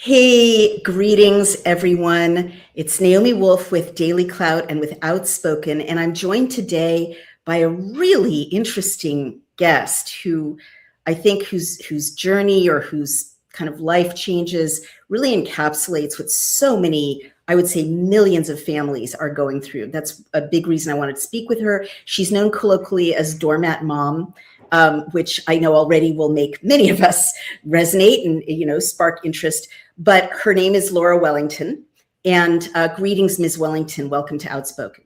Hey, greetings, everyone. It's Naomi Wolf with Daily Clout and with Outspoken, and I'm joined today by a really interesting guest who I think whose journey or whose kind of life changes really encapsulates what so many, I would say millions of families are going through. That's a big reason I wanted to speak with her. She's known colloquially as Doormat Mom. Which I know already will make many of us resonate and spark interest. But her name is Laura Wellington. And greetings, Ms. Wellington. Welcome to Outspoken.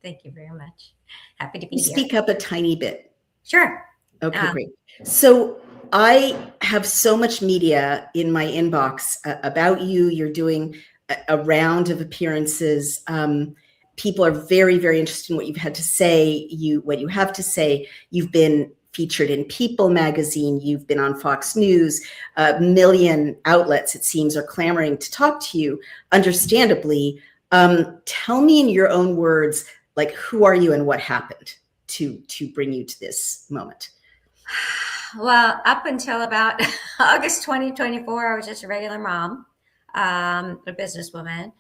Thank you very much. Happy to be You here. speak up a tiny bit. Sure. Okay, great. So I have so much media in my inbox about you. You're doing a round of appearances. People are very, very interested in what you've had to say. What you have to say. You've been featured in People magazine. You've been on Fox News. A million outlets, it seems, are clamoring to talk to you, understandably. Tell me in your own words, like, who are you and what happened to bring you to this moment? Well, up until about August 2024, I was just a regular mom, a businesswoman,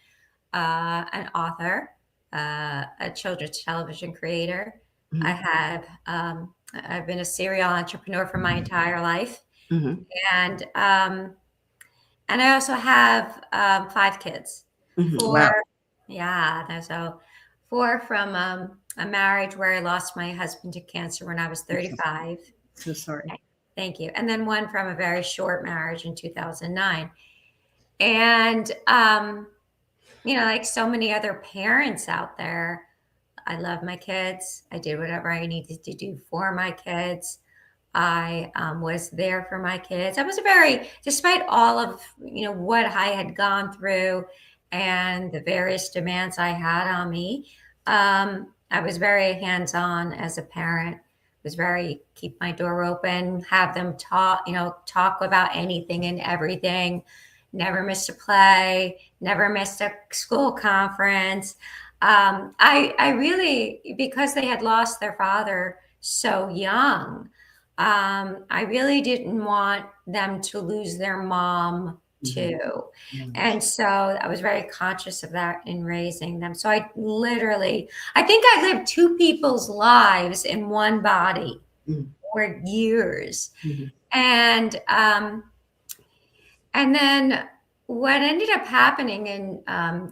an author, a children's television creator. Mm-hmm. I've been a serial entrepreneur for my entire life, Mm-hmm. and I also have 5 kids. Mm-hmm. Wow. 4, yeah, so 4 from a marriage where I lost my husband to cancer when I was 35. So sorry. Thank you. And then 1 from a very short marriage in 2009. And, like so many other parents out there, I love my kids. I did whatever I needed to do for my kids. I was there for my kids. Despite all of, what I had gone through and the various demands I had on me, I was very hands-on as a parent. Was very keep my door open, have them talk about anything and everything. Never missed a play, never missed a school conference. I really, because they had lost their father so young, I really didn't want them to lose their mom too. Mm-hmm. And so I was very conscious of that in raising them. So I think I lived 2 people's lives in one body for years. Mm-hmm. And then what ended up happening in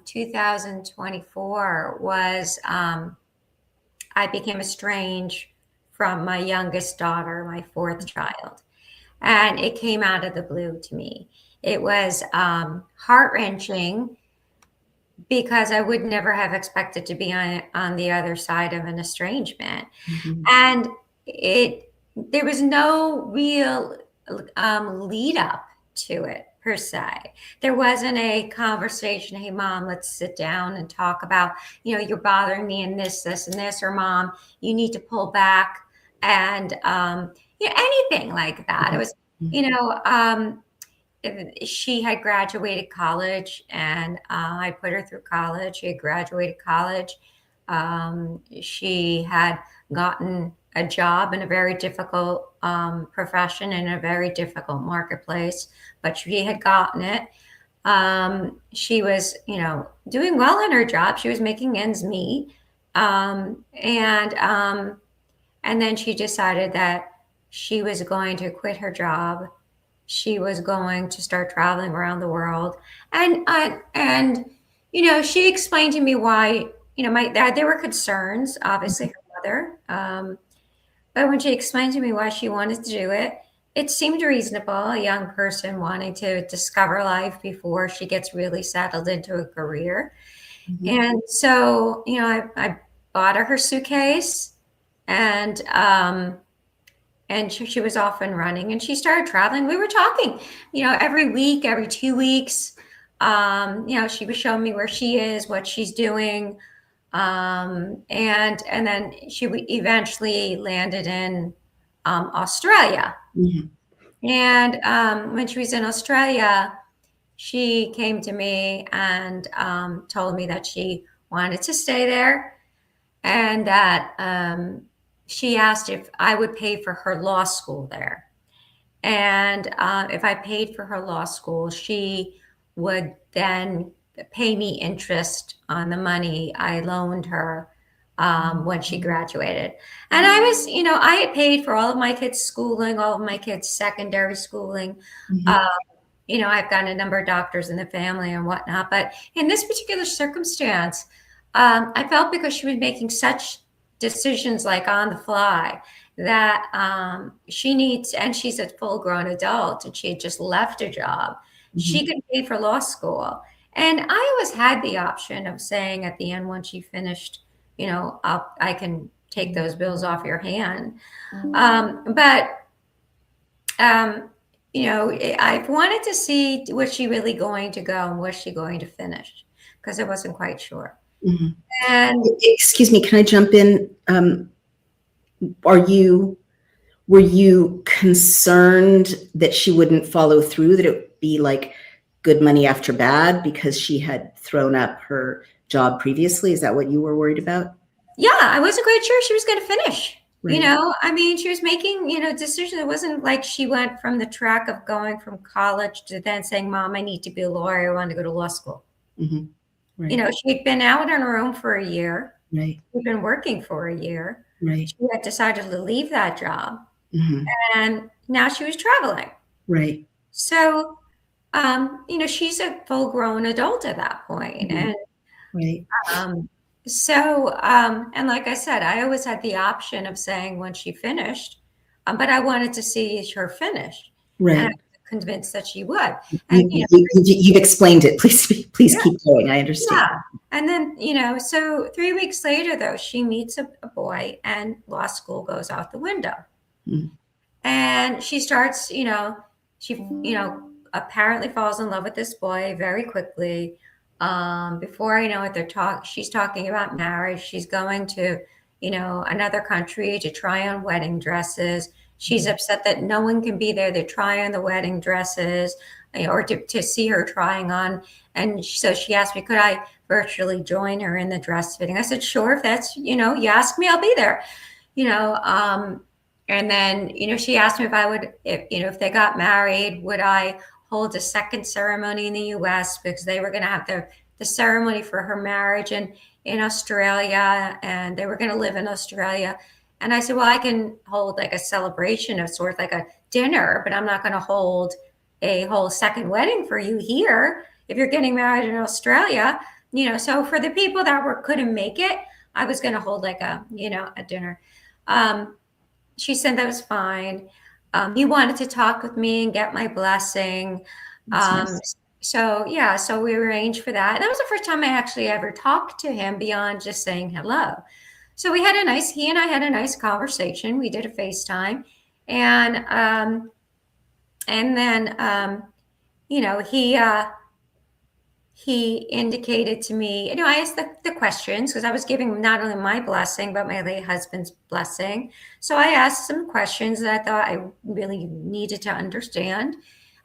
2024 was I became estranged from my youngest daughter, my 4th child. And it came out of the blue to me. It was heart-wrenching because I would never have expected to be on the other side of an estrangement. Mm-hmm. And there was no real lead up to it per se. There wasn't a conversation, hey mom, let's sit down and talk about, you're bothering me in this, and this, or mom, you need to pull back, and anything like that. It was, she had graduated college, and I put her through college. She had graduated college. She had gotten a job in a very difficult profession in a very difficult marketplace, but she had gotten it. She was, doing well in her job. She was making ends meet. And then she decided that she was going to quit her job. She was going to start traveling around the world. And she explained to me why, there were concerns, obviously, her mother. But when she explained to me why she wanted to do it, it seemed reasonable, a young person wanting to discover life before she gets really settled into a career. Mm-hmm. And so, I bought her suitcase, and she was off and running, and she started traveling. We were talking, every week, every 2 weeks. She was showing me where she is, what she's doing. And then she eventually landed in Australia. Mm-hmm. And when she was in Australia, she came to me and told me that she wanted to stay there, and that she asked if I would pay for her law school there. And if I paid for her law school, she would then pay me interest on the money I loaned her when she graduated. And I was, I had paid for all of my kids' schooling, all of my kids' secondary schooling. Mhm. I've gotten a number of doctors in the family and whatnot. But in this particular circumstance, I felt because she was making such decisions like on the fly that she needs, and she's a full grown adult and she had just left a job, she Mhm. could pay for law school. And I always had the option of saying at the end when she finished, I can take those bills off your hand. But I've wanted to see, was she really going to go and was she going to finish? Because I wasn't quite sure. Mhm. And Excuse me, can I jump in? Are you Were you concerned that she wouldn't follow through, that it would be like good money after bad because she had thrown up her job previously? Is that what you were worried about? yeah, I wasn't quite sure she was going to finish. Right. I mean, she was making, decisions. It wasn't like she went from the track of going from college to then saying, Mom, I need to be a lawyer. I want to go to law school. Mhm. Right. She'd been out on her own for a year. Right. She'd been working for a year. Right. She had decided to leave that job. Mhm. And now she was traveling. Right. So, she's a full grown adult at that point. Mhm. And Right. um, and like I said, I always had the option of saying when she finished, but I wanted to see her finish. And I Right. was convinced that she would. And, You've explained it. Please yeah, keep going. I understand. yeah. And then, so 3 weeks later, though, she meets a boy and law school goes out the window. Mhm. And she starts, she, apparently falls in love with this boy very quickly. Before I know it, she's talking about marriage. She's going to, another country to try on wedding dresses. She's upset that no one can be there to try on the wedding dresses, or to see her trying on. And so she asked me, could I virtually join her in the dress fitting? I said, sure, if that's, you ask me, I'll be there. you know, um, and then, she asked me if I would, if they got married, would I hold a second ceremony in the US, because they were going to have the ceremony for her marriage in Australia, and they were going to live in Australia. And I said, well, I can hold like a celebration of sort, like a dinner, but I'm not going to hold a whole second wedding for you here if you're getting married in Australia. So for the people that couldn't make it, I was going to hold like a dinner. Um, she said that was fine. He wanted to talk with me and get my blessing. That's Um, nice. so yeah, so we arranged for that. And that was the first time I actually ever talked to him beyond just saying hello. So he and I had a nice conversation. We did a FaceTime, and then he indicated to me, I asked the questions because I was giving not only my blessing, but my late husband's blessing. So I asked some questions that I thought I really needed to understand,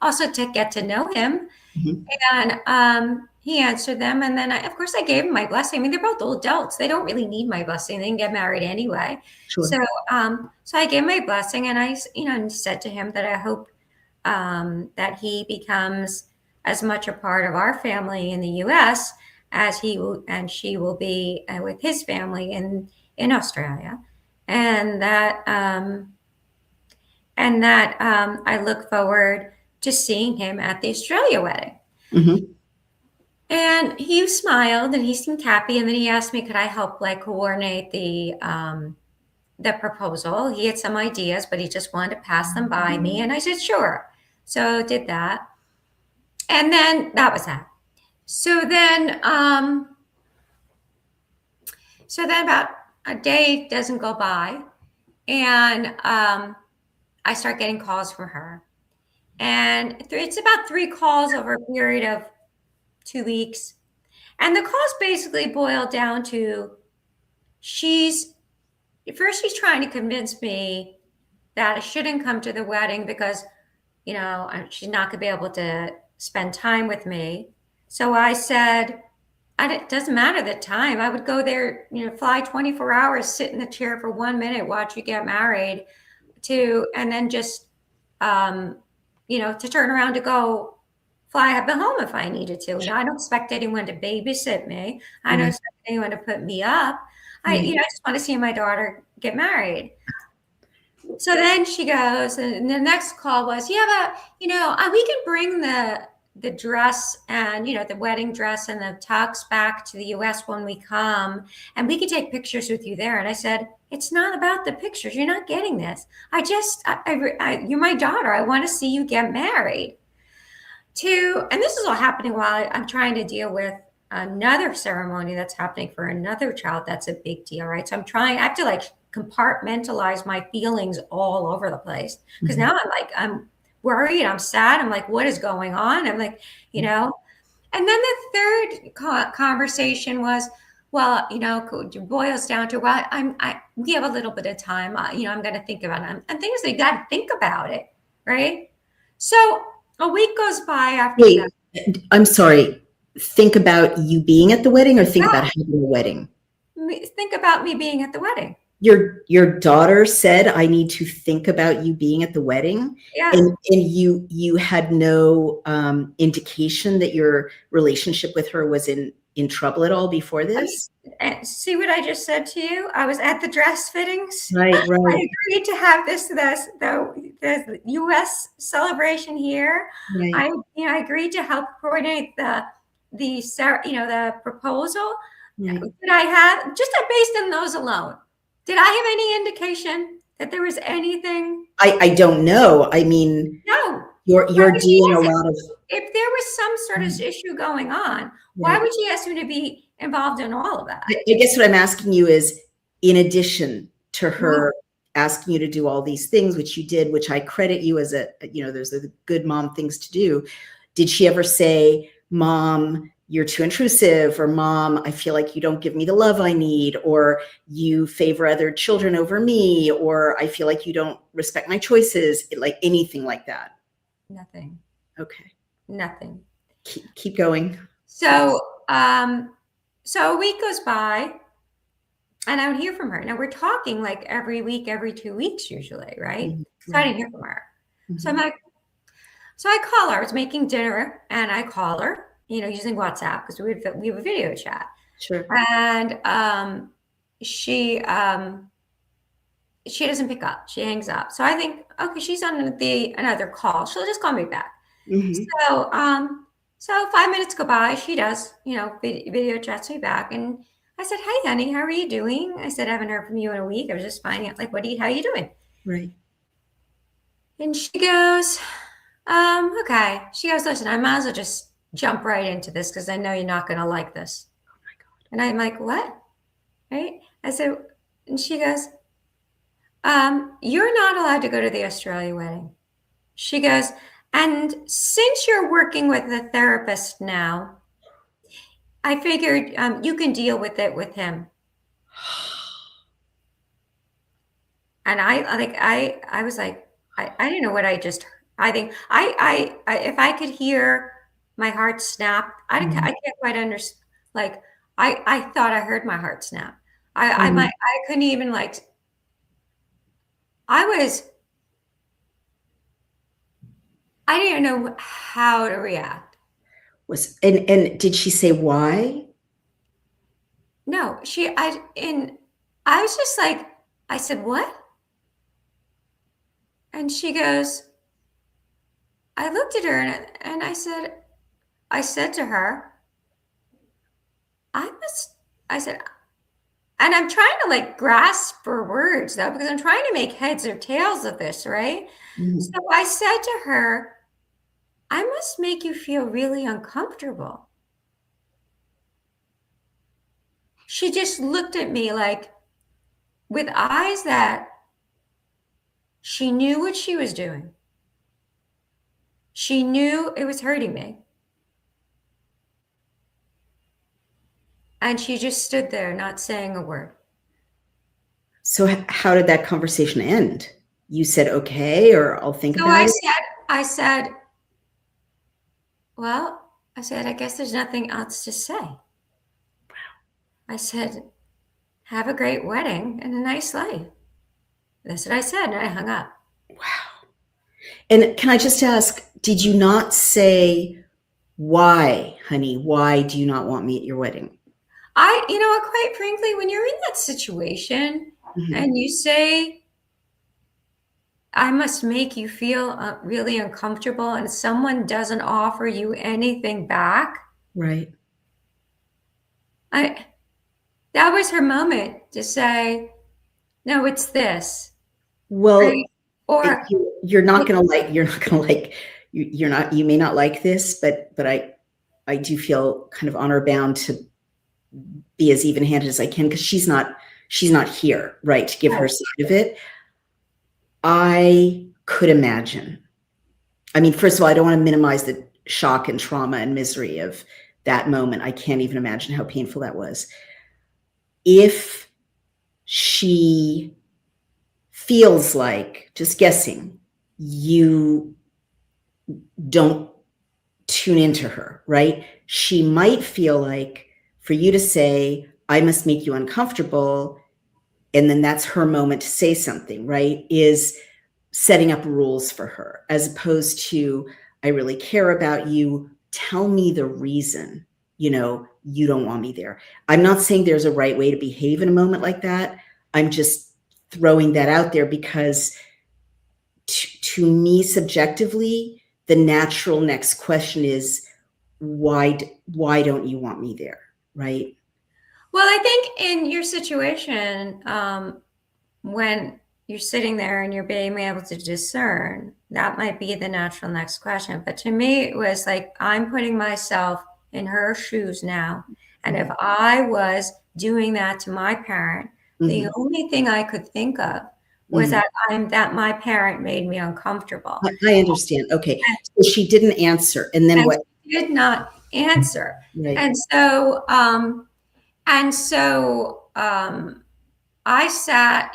also to get to know him. Mhm. And he answered them. And then, of course, I gave him my blessing. I mean, they're both adults. They don't really need my blessing. They can get married anyway. Sure. So I gave my blessing, and I, said to him that I hope that he becomes as much a part of our family in the U.S. as he will, and she will be with his family in Australia, and that I look forward to seeing him at the Australia wedding. Mhm. And he smiled and he seemed happy, and then he asked me, could I help like coordinate the proposal? He had some ideas, but he just wanted to pass them by me, and I said sure. So did that. And then that was that. So then, about a day doesn't go by, and I start getting calls from her, and it's about 3 calls over a period of 2 weeks, and the calls basically boil down to she's trying to convince me that I shouldn't come to the wedding because she's not going to be able to spend time with me. So I said, it doesn't matter the time. I would go there, fly 24 hours, sit in the chair for 1 minute, watch you get married, and then just to turn around to go fly up home if I needed to. I don't expect anyone to babysit me. I don't Right. expect anyone to put me up. Right. I just want to see my daughter get married. So then she goes, and the next call was, yeah, but we can bring the dress and the wedding dress and the tux back to the U.S. when we come, and we can take pictures with you there. And I said, it's not about the pictures. You're not getting this. You're my daughter. I want to see you get married. And this is all happening while I'm trying to deal with another ceremony that's happening for another child. That's a big deal, right? So I have to compartmentalize my feelings all over the place, because now I'm worried, I'm sad, I'm like, what is going on? I'm like, and then the third conversation was, well, it boils down to, well, we have a little bit of time, I'm going to think about it. And things, they got to think about it, right? So a week goes by after Wait, that. I'm sorry. Think about you being at the wedding, or think Yeah, about having a wedding? think about me being at the wedding. Your daughter said, I need to think about you being at the wedding, Yeah. and you had no indication that your relationship with her was in trouble at all before this? See what I just said to you? I was at the dress fittings. Right, I right, agreed to have the U.S. celebration here. right. I agreed to help coordinate the proposal. Right. Did I have, just based on those alone, did I have any indication that there was anything? I don't know. I mean, No. you're Why would she doing a ask it? lot of If there was some sort of issue going on, why right. would she ask me to be involved in all of that? I guess what I'm asking you is, in addition to Yeah. her asking you to do all these things, which you did, which I credit you as there's a good mom things to do. Did she ever say, Mom, you're too intrusive, or Mom, I feel like you don't give me the love I need, or you favor other children over me, or I feel like you don't respect my choices, like anything like that? Nothing. Okay. Nothing. Keep going. So, so a week goes by, and I don't hear from her. Now we're talking like every week, every 2 weeks, usually, right? Mhm. So I didn't hear from her. So I'm Mhm. like, so I call her. I was making dinner, and I call her, using WhatsApp, because we have a video chat, Sure. and she doesn't pick up. She hangs up. So I think, okay, she's on another call. She'll just call me back. Mhm. So 5 minutes go by. She does, video chats me back, and I said, "Hi, honey, how are you doing?" I said, "I haven't heard from you in a week. I was just finding out, like, how are you doing?" Right. And she goes, okay. She goes, "Listen, I might as well just jump right into this, because I know you're not going to like this." Oh my God. And I'm like, "What?" Right? I said, and she goes, "You're not allowed to go to the Australia wedding." She goes, "And since you're working with a therapist now, I figured you can deal with it with him." And I was like, I didn't know what I just. I think if I could hear my heart snap, I Mhm. can't quite understand. Like, I thought I heard my heart snap. Mhm. I couldn't even, I was. I didn't know how to react. And did she say why? No, I was just like, I said, "What?" And she goes, I looked at her, and I said to her, I must, I said, and I'm trying to grasp for words, though, because I'm trying to make heads or tails of this, right? So Mhm. I said to her, I must make you feel really uncomfortable. She just looked at me with eyes that she knew what she was doing. She knew it was hurting me. And she just stood there, not saying a word. So how did that conversation end? You said, okay, or I'll think So about it? I said, well, I said, I guess there's nothing else to say. I said, have a great wedding and a nice life. That's what I said, and I hung up. Wow. And can I just ask, did you not say, why, honey, why do you not want me at your wedding? You know what, quite frankly, when you're in that situation Mhm. and you say, I must make you feel really uncomfortable, and someone doesn't offer you anything back, Right. I that was her moment to say, no, it's this, Well, right? Or you're not going to like, you may not like this, but I do feel kind of honor bound to be as even handed as I can, because she's not here, right, to give her side of it. I could imagine. I mean, first of all, I don't want to minimize the shock and trauma and misery of that moment. I can't even imagine how painful that was. If she feels like, just guessing, you don't tune into her, right? She might feel like for you to say, I must make you uncomfortable, and then that's her moment to say something, right? Is setting up rules for her, as opposed to, I really care about you. Tell me the reason, you don't want me there. I'm not saying there's a right way to behave in a moment like that. I'm just throwing that out there because to me, subjectively, the natural next question is, why don't you want me there? Right. well, I think in your situation, when you're sitting there and you're being able to discern, that might be the natural next question. But to me, it was like, I'm putting myself in her shoes now. And if I was doing that to my parent, the Mm-hmm. only thing I could think of was Mm-hmm. that my parent made me uncomfortable. I understand. Okay. So she didn't answer. And then And what? she did not answer. Right. And so, I sat,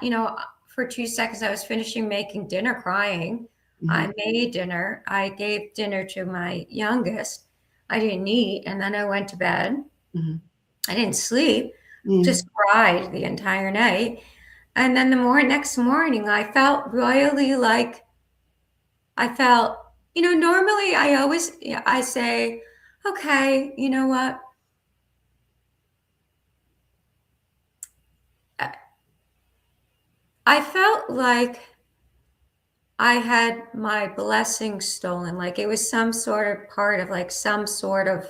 for 2 seconds. I was finishing making dinner, crying. Mm-hmm. I made dinner. I gave dinner to my youngest. I didn't eat, and then I went to bed. Mm-hmm. I didn't sleep, Mm-hmm. just cried the entire night. And then the next morning, I felt really like I felt, normally I say, okay, you know what? I felt like I had my blessing stolen, like it was some sort of part of like some sort of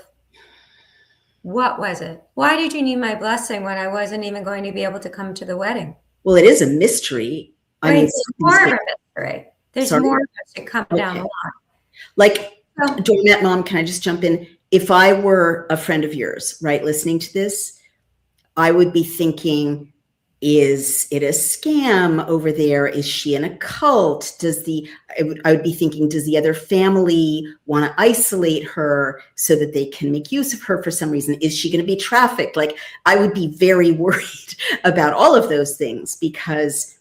what was it? Why did you need my blessing when I wasn't even going to be able to come to the wedding? Well, it is a mystery. I Right? mean, There's something's more of been, a mystery. There's sorry. more of it to come down the Okay. Like, line. So, Doormat Mom, can I just jump in? If I were a friend of yours, right, listening to this, I would be thinking, is it a scam over there? Is she in a cult? I would be thinking, does the other family want to isolate her so that they can make use of her for some reason? Is she going to be trafficked? Like, I would be very worried about all of those things, because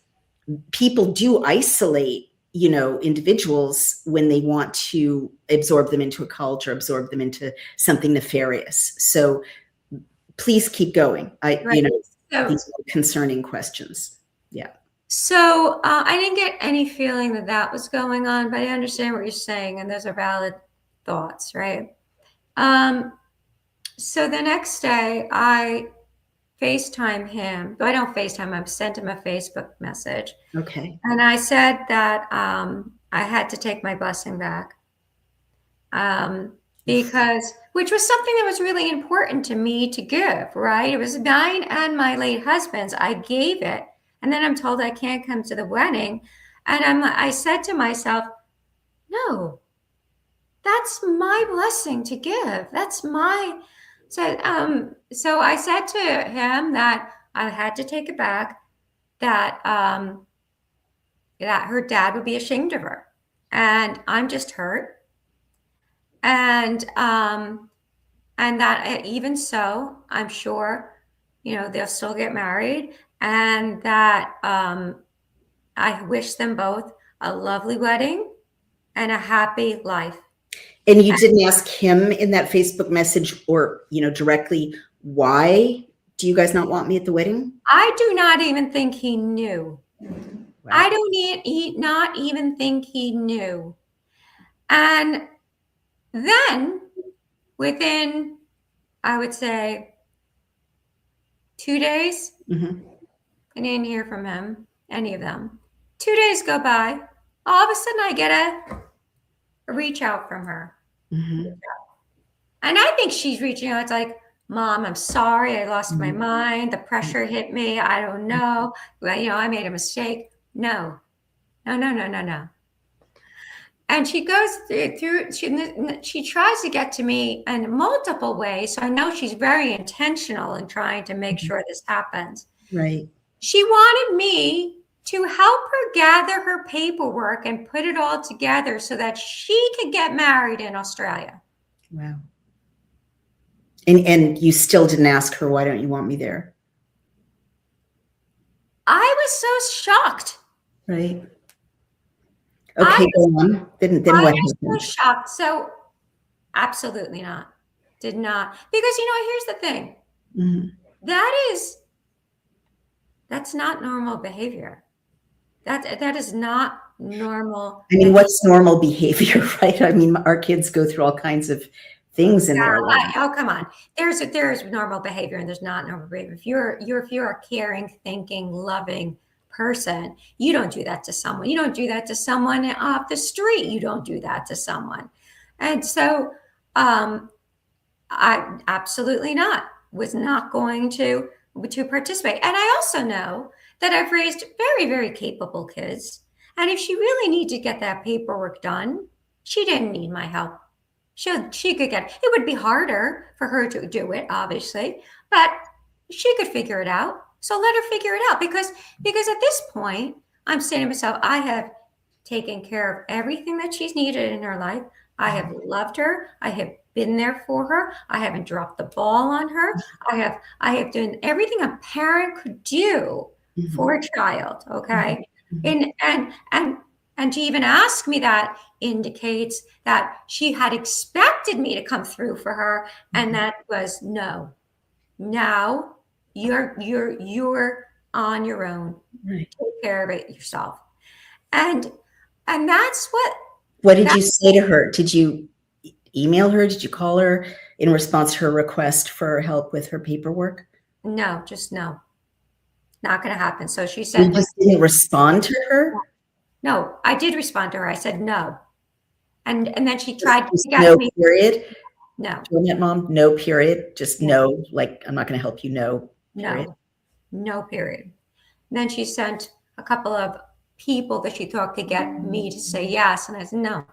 people do isolate, individuals when they want to absorb them into a cult or absorb them into something nefarious. So please keep going. right. So, These are concerning questions. Yeah. I didn't get any feeling that that was going on, but I understand what you're saying, and those are valid thoughts, right? Um, so the next day, I FaceTime him. But I don't FaceTime him. I sent him a Facebook message, Okay. and I said that I had to take my blessing back, because which was something that was really important to me to give. Right? It was mine and my late husband's. I gave it, and then I'm told I can't come to the wedding, and I said to myself, no, that's my blessing to give. That's my so I said to him that I had to take it back, that that her dad would be ashamed of her. And I'm just hurt. And that even so, I'm sure, they'll still get married, and that I wish them both a lovely wedding and a happy life. And you didn't ask him in that Facebook message, or, directly, why do you guys not want me at the wedding? I do not even think he knew. Wow. I don't not even think he knew. And then within, I would say, 2 days, Mm-hmm. I didn't hear from him, any of them. 2 days go by. All of a sudden, I get a reach out from her. Mm-hmm. And I think she's reaching out. It's like, Mom, I'm sorry. I lost my Mm-hmm. mind. The pressure hit me. I don't know. Well, I made a mistake. No, no, no, no, no, no. And she goes through, she tries to get to me in multiple ways. So I know she's very intentional in trying to make sure this happens. Right. She wanted me to help her gather her paperwork and put it all together so that she could get married in Australia. Wow. And you still didn't ask her, why don't you want me there? I was so shocked. Right. Okay, go on. Then I what was happened? so shocked. So absolutely not. Did not. Because here's the thing. Mm-hmm. That's not normal behavior. That is not normal. I mean, what's normal behavior, right? I mean, our kids go through all kinds of things in their lives. Oh, come on. There's normal behavior and there's not normal behavior. If you're a caring, thinking, loving person, you don't do that to someone. You don't do that to someone off the street. You don't do that to someone. And so I absolutely not was not going to participate. And I also know that I've raised very, very capable kids. And if she really needed to get that paperwork done, she didn't need my help. She could get it. Would be harder for her to do it, obviously, but she could figure it out. So let her figure it out because at this point, I'm saying to myself, I have taken care of everything that she's needed in her life. I have loved her. I have been there for her. I haven't dropped the ball on her. I have done everything a parent could do for a child. Okay. And to even ask me that indicates that she had expected me to come through for her. And that was no. Now you're on your own. Right. Take care of it yourself. And that's what did you say to her? Did you email her? Did you call her in response to her request for help with her paperwork? No, just no. Not going to happen. So she said, you just didn't respond to her? No, I did respond to her. I said no. And then she tried to get no me. Period? No. Doormat mom? No period? Just no, like, I'm not going to help you. No period? No period. And then she sent a couple of people that she thought could get me to say yes. And I said, no.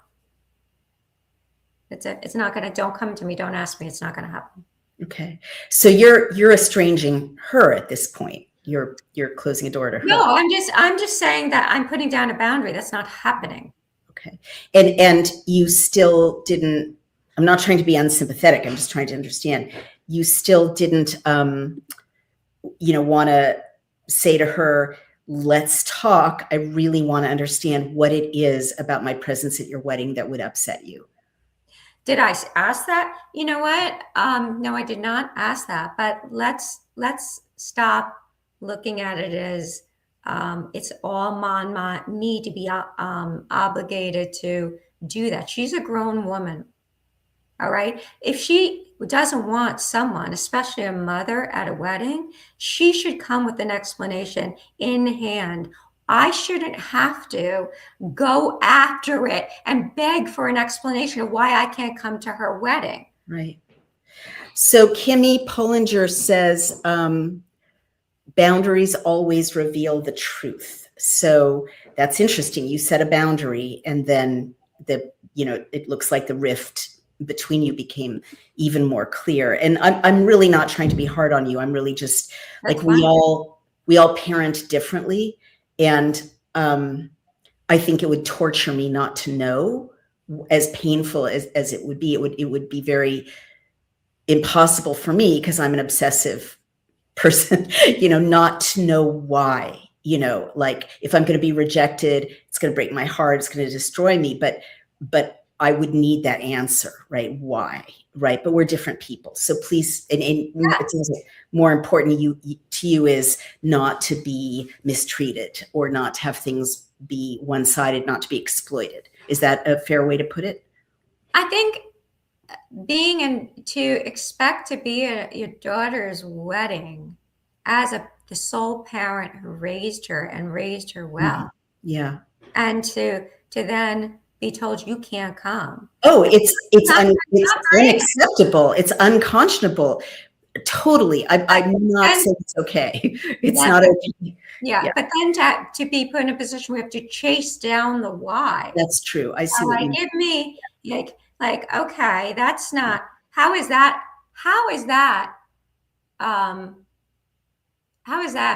That's it. It's not going to, don't come to me. Don't ask me. It's not going to happen. Okay. So you're estranging her at this point. You're closing a door to her. No, I'm just saying that I'm putting down a boundary. That's not happening. Okay. And you still didn't, I'm not trying to be unsympathetic. I'm just trying to understand. You still didn't, want to say to her, let's talk. I really want to understand what it is about my presence at your wedding that would upset you. Did I ask that? You know what? No, I did not ask that, but let's stop looking at it as it's all on me to be obligated to do that. She's a grown woman. All right. If she doesn't want someone, especially a mother at a wedding, she should come with an explanation in hand. I shouldn't have to go after it and beg for an explanation of why I can't come to her wedding. Right. So Kimmy Pollinger says, boundaries always reveal the truth. So that's interesting. You set a boundary and then it looks like the rift between you became even more clear. And I'm really not trying to be hard on you. I'm really just That's like, fine. we all parent differently. And I think it would torture me not to know, as painful as it would be. It would be very impossible for me, because I'm an obsessive person, not to know why, like if I'm going to be rejected, it's going to break my heart, it's going to destroy me. But I would need that answer, right? Why, right? But we're different people, so please. And it seems like more important to you is not to be mistreated or not to have things be one-sided, not to be exploited. Is that a fair way to put it? I think to expect to be at your daughter's wedding as the sole parent who raised her and raised her well, yeah, and to then be told you can't come. Oh, it's not unacceptable. It's unconscionable. Totally. I'm not saying it's okay. It's not okay. Yeah, but then to be put in a position where we have to chase down the why. That's true. I see what you mean. Give me like, okay, that's not, how is that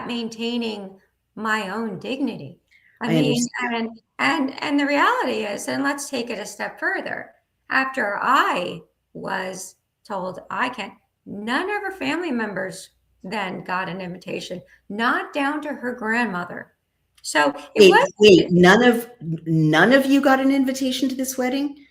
maintaining my own dignity? I mean, and the reality is, and let's take it a step further. After I was told I can't, none of her family members then got an invitation, not down to her grandmother. So wait, none of you got an invitation to this wedding?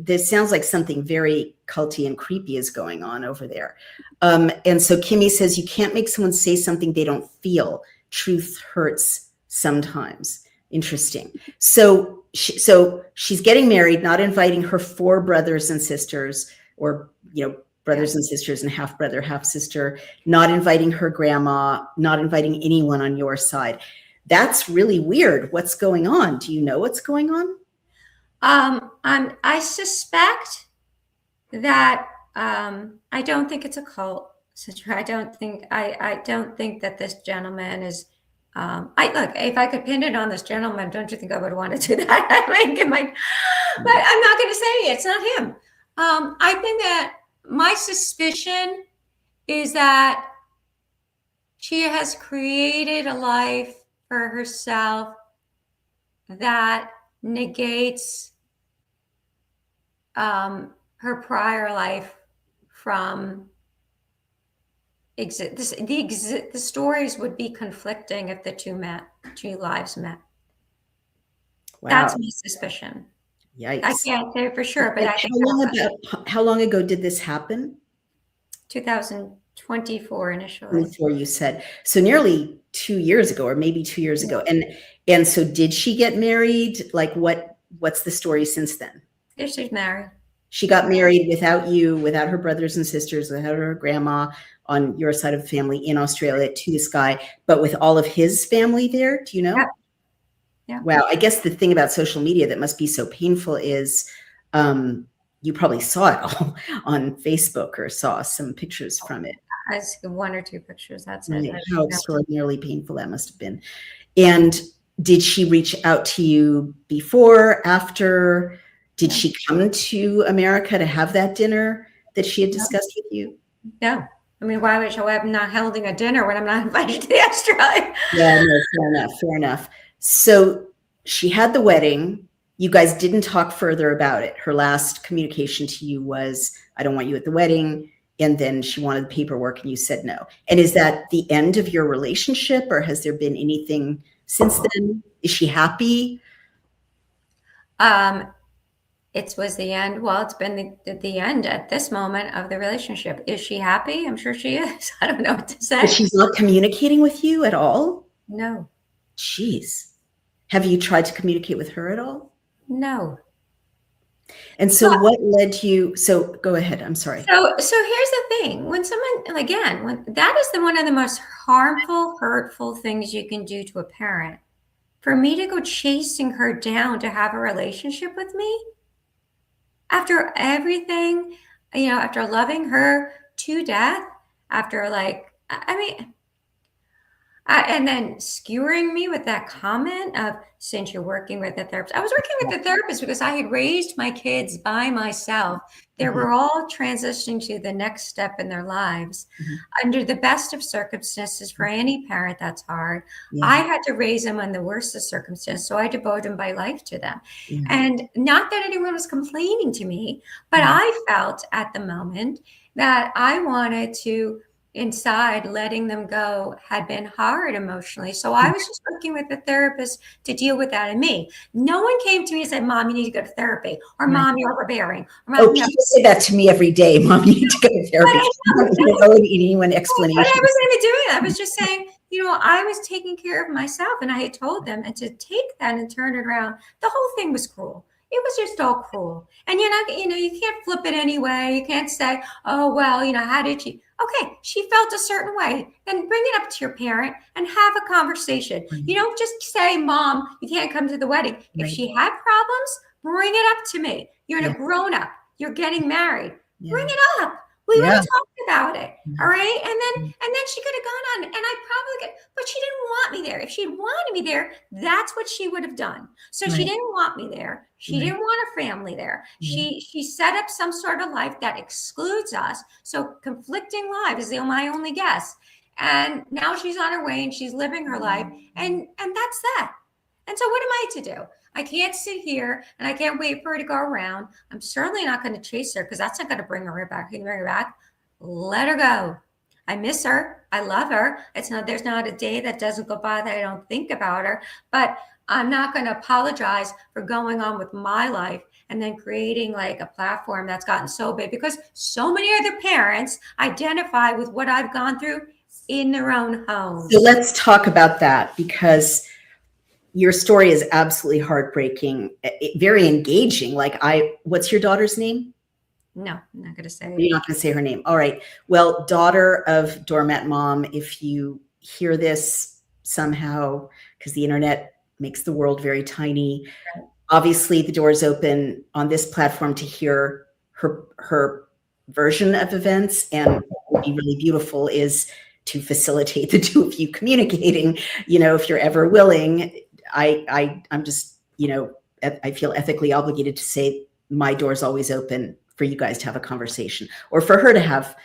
This sounds like something very culty and creepy is going on over there. And so Kimmy says, you can't make someone say something they don't feel. Truth hurts sometimes. Interesting. So she's getting married, not inviting her 4 brothers and sisters, or, brothers and sisters and half brother, half sister, not inviting her grandma, not inviting anyone on your side. That's really weird. What's going on? Do you know what's going on? I suspect that I don't think it's a cult. I don't think that this gentleman is. Look, if I could pin it on this gentleman, don't you think I would want to do that? But I'm not going to say it's not him. I think that my suspicion is that she has created a life for herself that negates her prior life from exist. The stories would be conflicting if the two lives met. Wow. That's my suspicion. Yikes. I can't say for sure, but I think how long ago did this happen? 2024 initially. Before you said. So nearly 2 years ago, or maybe 2 years ago. And so did she get married? Like what's the story since then? Yeah, she's married. She got married without you, without her brothers and sisters, without her grandma on your side of the family in Australia to this guy, but with all of his family there. Do you know? Yeah. Wow. I guess the thing about social media that must be so painful is you probably saw it all on Facebook or saw some pictures from it. I see 1 or 2 pictures. That's right. it. How extraordinarily painful that must have been. And did she reach out to you before, after? Did she come to America to have that dinner that she had discussed with you? No. I mean, why would I'm not holding a dinner when I'm not invited to the Australia? Yeah, no, fair enough. So she had the wedding. You guys didn't talk further about it. Her last communication to you was, I don't want you at the wedding. And then she wanted the paperwork and you said no. And is that the end of your relationship, or has there been anything since then? Is she happy? It was the end. Well, it's been the end at this moment of the relationship. Is she happy? I'm sure she is. I don't know what to say. But she's not communicating with you at all? No. Jeez. Have you tried to communicate with her at all? No. And so what led you? So go ahead. I'm sorry. So here's the thing. When someone, again, that is one of the most harmful, hurtful things you can do to a parent. For me to go chasing her down to have a relationship with me, after everything, after loving her to death, after and then skewering me with that comment of, since you're working with a therapist. I was working with a therapist because I had raised my kids by myself. They were all transitioning to the next step in their lives. Under the best of circumstances. For any parent, that's hard. I had to raise them in the worst of circumstances, so I devoted my life to them. And not that anyone was complaining to me, but I felt at the moment that I wanted to inside, letting them go had been hard emotionally. So I was just working with a therapist to deal with that in me. No one came to me and said, Mom, you need to go to therapy, or Right. Mom, you're overbearing. Or Oh, Mom, no. people say that to me every day. Mom, you need to go to therapy. I don't need anyone explanation. But I wasn't even doing it. I was just saying, I was taking care of myself, and I had told them, and to take that and turn it around, the whole thing was cruel. It was just all cruel. And you're not, you can't flip it anyway. You can't say, oh, well, how did she? Okay, she felt a certain way. Then bring it up to your parent and have a conversation. Right. You don't just say, Mom, you can't come to the wedding. If Right. she had problems, bring it up to me. You're Yeah. a grown up. You're getting married. Yeah. Bring it up. We Yeah. want to talk about it. All right. And then she could have gone on, and I probably could, but she didn't want me there. If she'd wanted me there, that's what she would have done. So she Right. didn't want me there. She Right. didn't want a family there. Right. She set up some sort of life that excludes us. So conflicting lives is my only guess. And now she's on her way and she's living her life. And that's that. And so what am I to do? I can't sit here and I can't wait for her to go around. I'm certainly not going to chase her, because that's not going to bring her back. Let her go. I miss her. I love her. There's not a day that doesn't go by that I don't think about her, but I'm not going to apologize for going on with my life and then creating like a platform that's gotten so big, because so many other parents identify with what I've gone through in their own homes. So let's talk about that, because your story is absolutely heartbreaking, very engaging. What's your daughter's name? No, I'm not going to say it. You're not going to say her name. All right. Well, daughter of Doormat Mom, if you hear this somehow, because the internet makes the world very tiny, obviously the door is open on this platform to hear her version of events. And what would be really beautiful is to facilitate the two of you communicating, if you're ever willing. I'm just, I feel ethically obligated to say my door's always open for you guys to have a conversation, or for her to have,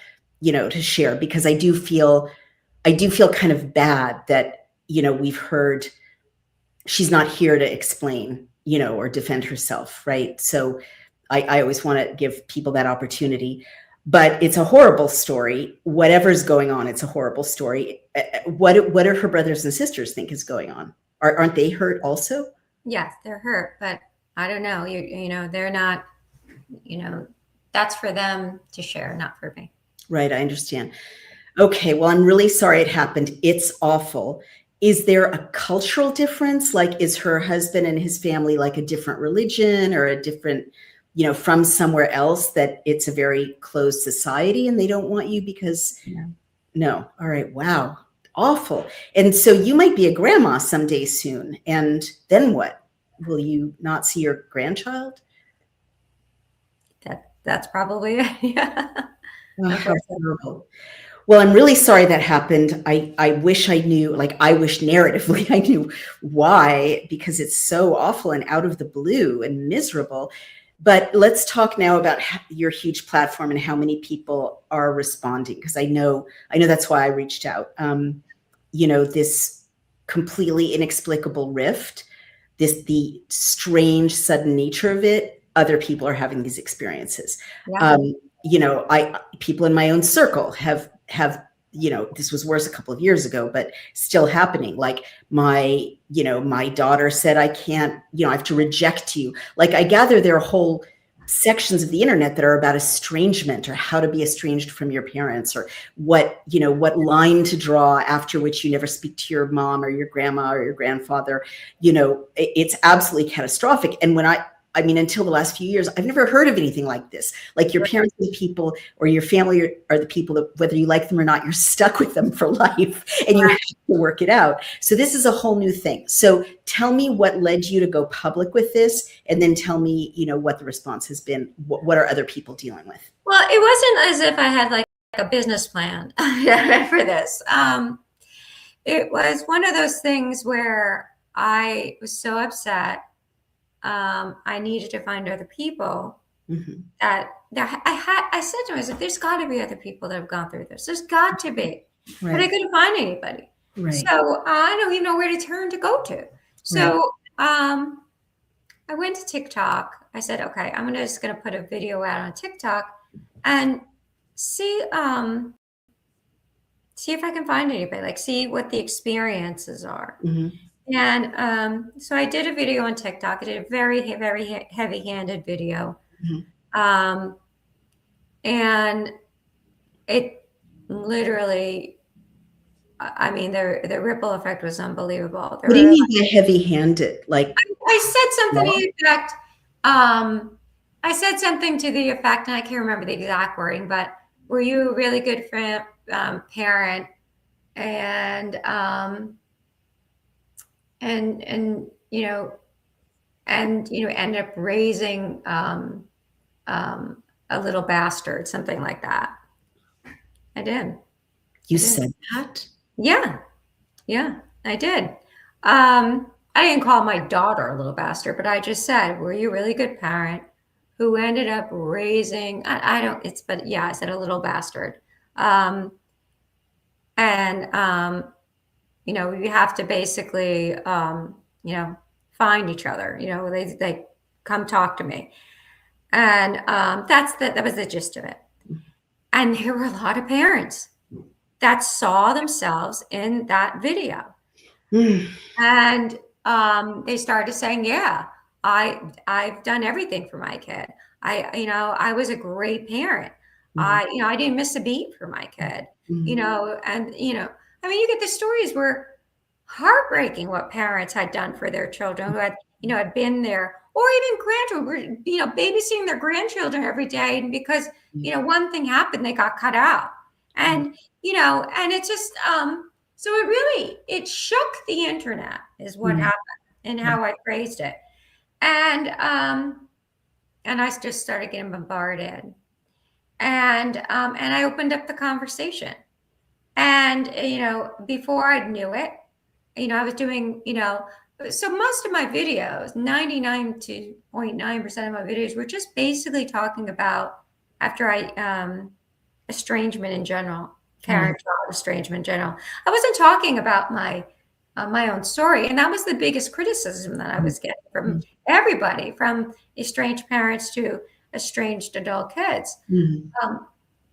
to share, because I do feel kind of bad that, we've heard she's not here to explain, or defend herself. Right. So I always want to give people that opportunity, but it's a horrible story. Whatever's going on, it's a horrible story. What do her brothers and sisters think is going on? Aren't they hurt also? Yes, they're hurt, but I don't know. They're not, that's for them to share, not for me. Right. I understand. Okay. Well, I'm really sorry it happened. It's awful. Is there a cultural difference? Like, is her husband and his family like a different religion, or a different, from somewhere else, that it's a very closed society and they don't want you because no. All right. Wow. Awful. And so you might be a grandma someday soon. And then what? Will you not see your grandchild? That's probably it. Yeah. Oh, how horrible. Well, I'm really sorry that happened. I wish I knew, I wish narratively I knew why, because it's so awful and out of the blue and miserable. But let's talk now about your huge platform and how many people are responding, because I know that's why I reached out. This completely inexplicable rift, the strange sudden nature of it. Other people are having these experiences. Yeah. People in my own circle have, this was worse a couple of years ago, but still happening. Like my daughter said, I can't, I have to reject you. Like, I gather there are whole sections of the internet that are about estrangement, or how to be estranged from your parents, or what line to draw after which you never speak to your mom or your grandma or your grandfather. It's absolutely catastrophic. And until the last few years, I've never heard of anything like this. Like, your parents are the people, or your family are the people that, whether you like them or not, you're stuck with them for life, and you have to work it out. So this is a whole new thing. So tell me what led you to go public with this, and then tell me, what the response has been. What are other people dealing with? Well, it wasn't as if I had like a business plan for this. It was one of those things where I was so upset. I needed to find other people that I said to myself, there's got to be other people that have gone through this. There's got to be, but I couldn't find anybody. Right. So I don't even know where to turn to go to. So I went to TikTok. I said, okay, I'm just going to put a video out on TikTok and see see if I can find anybody, like see what the experiences are. Mhm. And so I did a video on TikTok. I did a very heavy-handed video. Mhm. Um, and it literally, I mean, the ripple effect was unbelievable. There What do you were, mean by heavy-handed? Like, I said something to law? the effect, um, I said something to the effect, and I can't remember the exact wording, but were you a really good parent? And and end up raising a little bastard, something like that. I did. You I did. said that? Yeah, yeah, I did. I didn't call my daughter a little bastard, but I just said, "Were you a really good parent who ended up raising?" I don't. It's but yeah, I said a little bastard. Um, and we have to basically, find each other. They come talk to me, and that was the gist of it. And there were a lot of parents that saw themselves in that video. Mm. And they started saying, "Yeah, I've done everything for my kid. I was a great parent. Mhm. I didn't miss a beat for my kid. Mhm. And I mean, you get the stories were heartbreaking what parents had done for their children who had been there, or even grandchildren were, babysitting their grandchildren every day, and because one thing happened, they got cut out, Mhm. and it just so it shook the internet is what Mhm. happened and how I phrased it. And I just started getting bombarded. And I opened up the conversation. And before I knew it, I was doing, so most of my videos, 99.9% of my videos were just basically talking about after estrangement in general, Mhm. parent-child estrangement in general. I wasn't talking about my own story, and that was the biggest criticism that I was getting from Mhm. everybody, from estranged parents to estranged adult kids. Mhm. Um,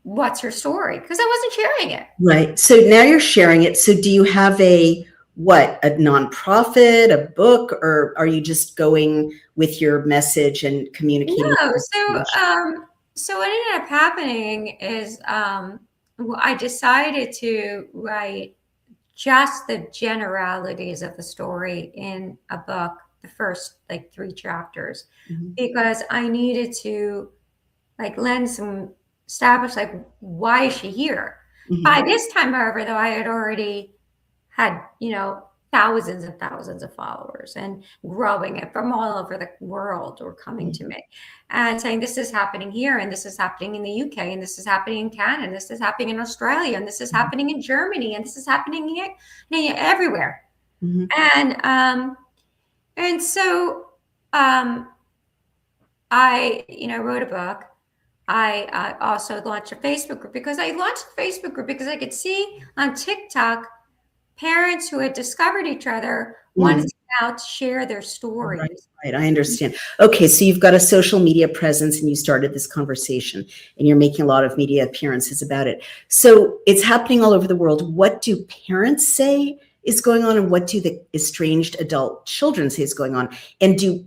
what's your story? Because I wasn't sharing it. Right. So now you're sharing it. So do you have a nonprofit, a book, or are you just going with your message and communicating? No, so what ended up happening is I decided to write just the generalities of the story in a book, the first like 3 chapters, Mhm. because I needed to like lend some establish like why is she here? Mhm. By this time, however, though, I had already had, thousands and thousands of followers and growing it from all over the world were coming to me and saying, this is happening here, and this is happening in the UK, and this is happening in Canada, and this is happening in Australia, and this is Mhm. happening in Germany, and this is happening here, everywhere. Mhm. And so I, wrote a book. I also launched a Facebook group because I could see on TikTok parents who had discovered each other wanted Mhm. to now share their Right, stories. right. I understand. Okay, so you've got a social media presence and you started this conversation and you're making a lot of media appearances about it. So it's happening all over the world. What do parents say is going on and what do the estranged adult children say is going on? And do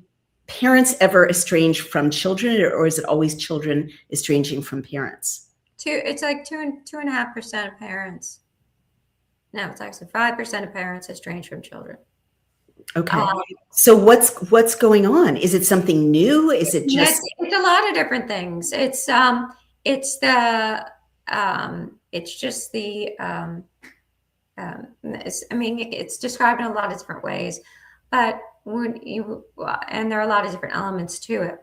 parents ever estrange from children or is it always children estranging from parents? It's like 2.5% of parents. No, it's actually 5% of parents estrange from children. Okay. Um, So what's going on? Is it something new? Is it just it's a lot of different things. It's the it's just the I mean, it's described in a lot of different ways, but and there are a lot of different elements to it,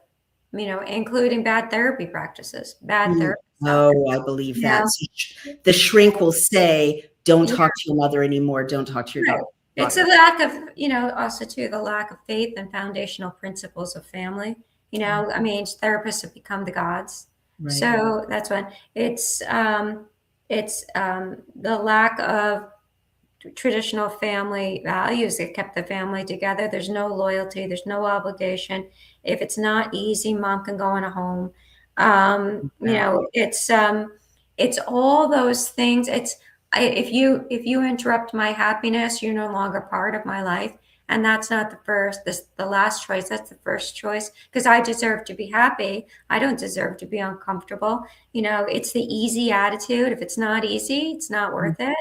including bad therapy practices, bad Mm. therapists out there. Oh, I believe You that. know, So the shrink will say, "Don't yeah, talk to your mother anymore. Don't talk to your right. It's a daughter." lack of, also too, the lack of faith and foundational principles of family. I mean, therapists have become the gods. Right. So that's when it's the lack of traditional family values that kept the family together. There's no loyalty, there's no obligation. If it's not easy, mom can go in a home. Exactly. It's all those things. if you interrupt my happiness, you're no longer part of my life. And that's not the last choice. That's the first choice, because I deserve to be happy. I don't deserve to be uncomfortable. It's the easy attitude. If it's not easy, it's not worth it.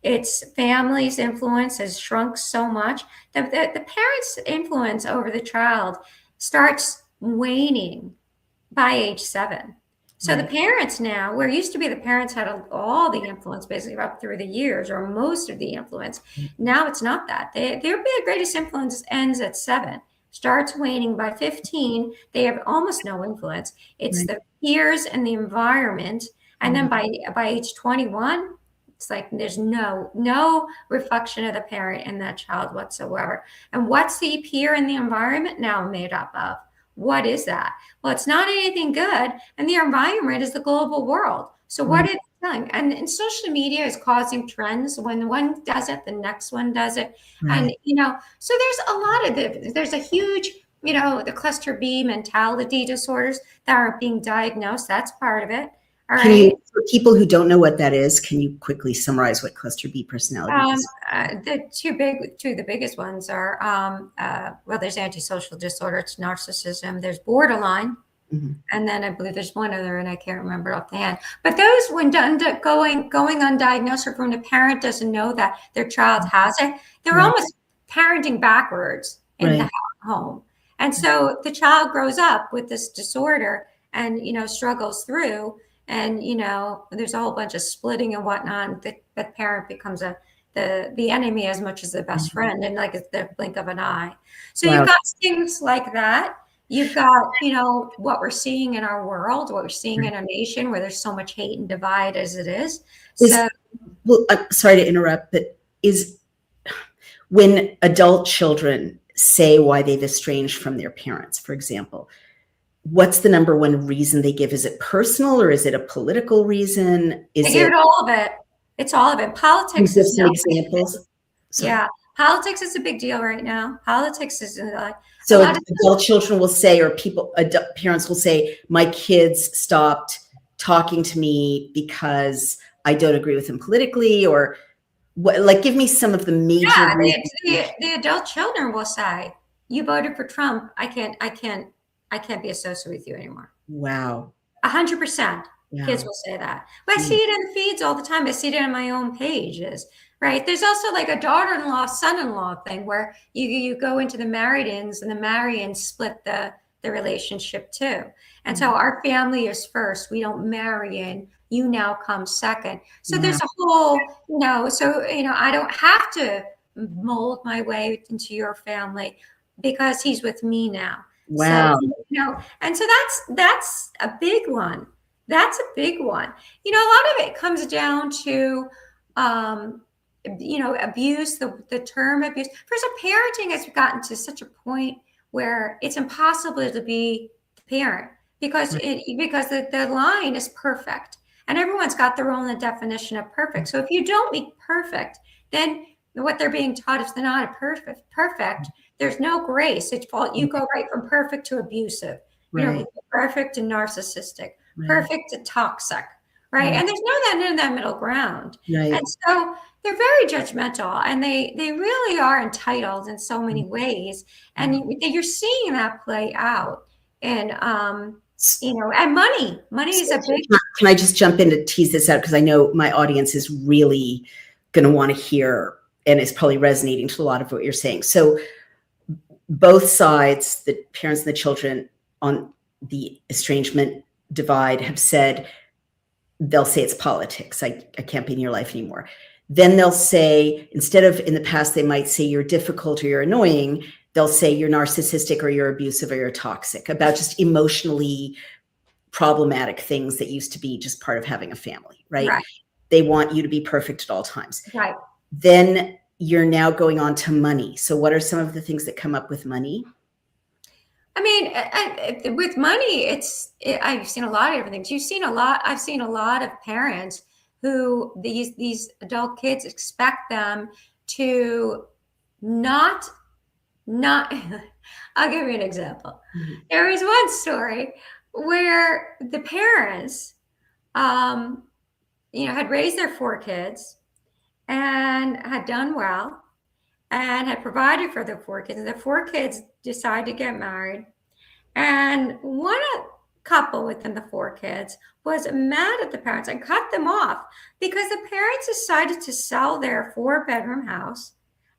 It's family's influence has shrunk so much that the parents' influence over the child starts waning by age 7. So the parents now, where it used to be the parents had all the influence basically up through the years, or most of the influence, now it's not that. Their greatest influence ends at 7, starts waning by 15. They have almost no influence. It's the peers and the environment. And then by age 21, it's like there's no reflection of the parent in that child whatsoever. And what's the peer and the environment now made up of? What is that? Well, it's not anything good. And the environment is the global world. So what is it doing? And social media is causing trends. When one does it, the next one does it. And, so there's a lot of there's a huge, the cluster B mentality disorders that aren't being diagnosed. That's part of it. All right. For people who don't know what that is, can you quickly summarize what cluster B personality is? The biggest ones are, well, there's antisocial disorder, it's narcissism, there's borderline, and then I believe there's one other, and I can't remember offhand. But those, when done, going undiagnosed, or when the parent doesn't know that their child has it, they're almost parenting backwards in the home. And so the child grows up with this disorder and, struggles through. And, there's a whole bunch of splitting and whatnot. The parent becomes the enemy as much as the best friend, and like it's the blink of an eye. So you've got things like that. You've got, what we're seeing in our world, what we're seeing in our nation, where there's so much hate and divide as it is. Well, I'm sorry to interrupt, but when adult children say why they've estranged from their parents, for example, what's the number one reason they give? Is it personal, or is it a political reason? They give it all of it. It's all of it. Politics is some examples. Yeah, politics is a big deal right now. Politics is so adult children will say, or parents will say, my kids stopped talking to me because I don't agree with them politically, or what? Like, give me some of the major. Yeah, the adult children will say, you voted for Trump. I can't be associated with you anymore. Wow. 100%. Kids will say that. But I see it in the feeds all the time. I see it on my own pages, right? There's also like a daughter-in-law, son-in-law thing where you go into the married-ins, and the marry-ins split the relationship too. And so our family is first. We don't marry in. You now come second. So there's a whole, I don't have to mold my way into your family because he's with me now. Wow. So, and so that's a big one. That's a big one. A lot of it comes down to, abuse, the term abuse. First, parenting has gotten to such a point where it's impossible to be the parent because the line is perfect, and everyone's got their own definition of perfect. So if you don't make perfect, then what they're being taught is they're not perfect. There's no grace. You go right from perfect to abusive, perfect to narcissistic, perfect to toxic, right? And there's none of that middle ground. And so they're very judgmental, and they really are entitled in so many ways. And you're seeing that play out. And and money is a big. Can I just jump in to tease this out, because I know my audience is really going to want to hear, and is probably resonating to a lot of what you're saying. So both sides, the parents and the children on the estrangement divide, have said, they'll say it's politics. I can't be in your life anymore. Then they'll say, instead of, in the past, they might say you're difficult or you're annoying, they'll say you're narcissistic or you're abusive or you're toxic, about just emotionally problematic things that used to be just part of having a family, right? They want you to be perfect at all times. Right. Then you're now going on to money. So what are some of the things that come up with money? I mean, with money, I've seen a lot of different things. I've seen a lot of parents who these adult kids expect them to not, I'll give you an example. There was one story where the parents had raised their 4 kids and had done well and had provided for the 4 kids. And the 4 kids decided to get married. And one couple within the 4 kids was mad at the parents and cut them off because the parents decided to sell their 4-bedroom house,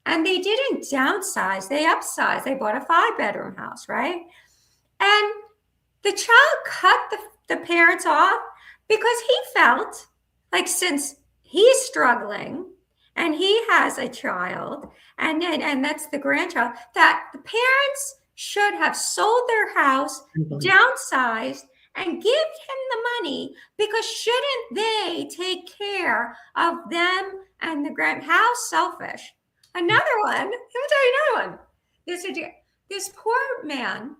and they didn't downsize, they upsized. They bought a 5-bedroom house, right? And the child cut the parents off because he felt like, since he's struggling and he has a child, and that's the grandchild, that the parents should have sold their house, downsized, and give him the money, because shouldn't they take care of them and the grand? How selfish. Another one, let me tell you another one. This poor man,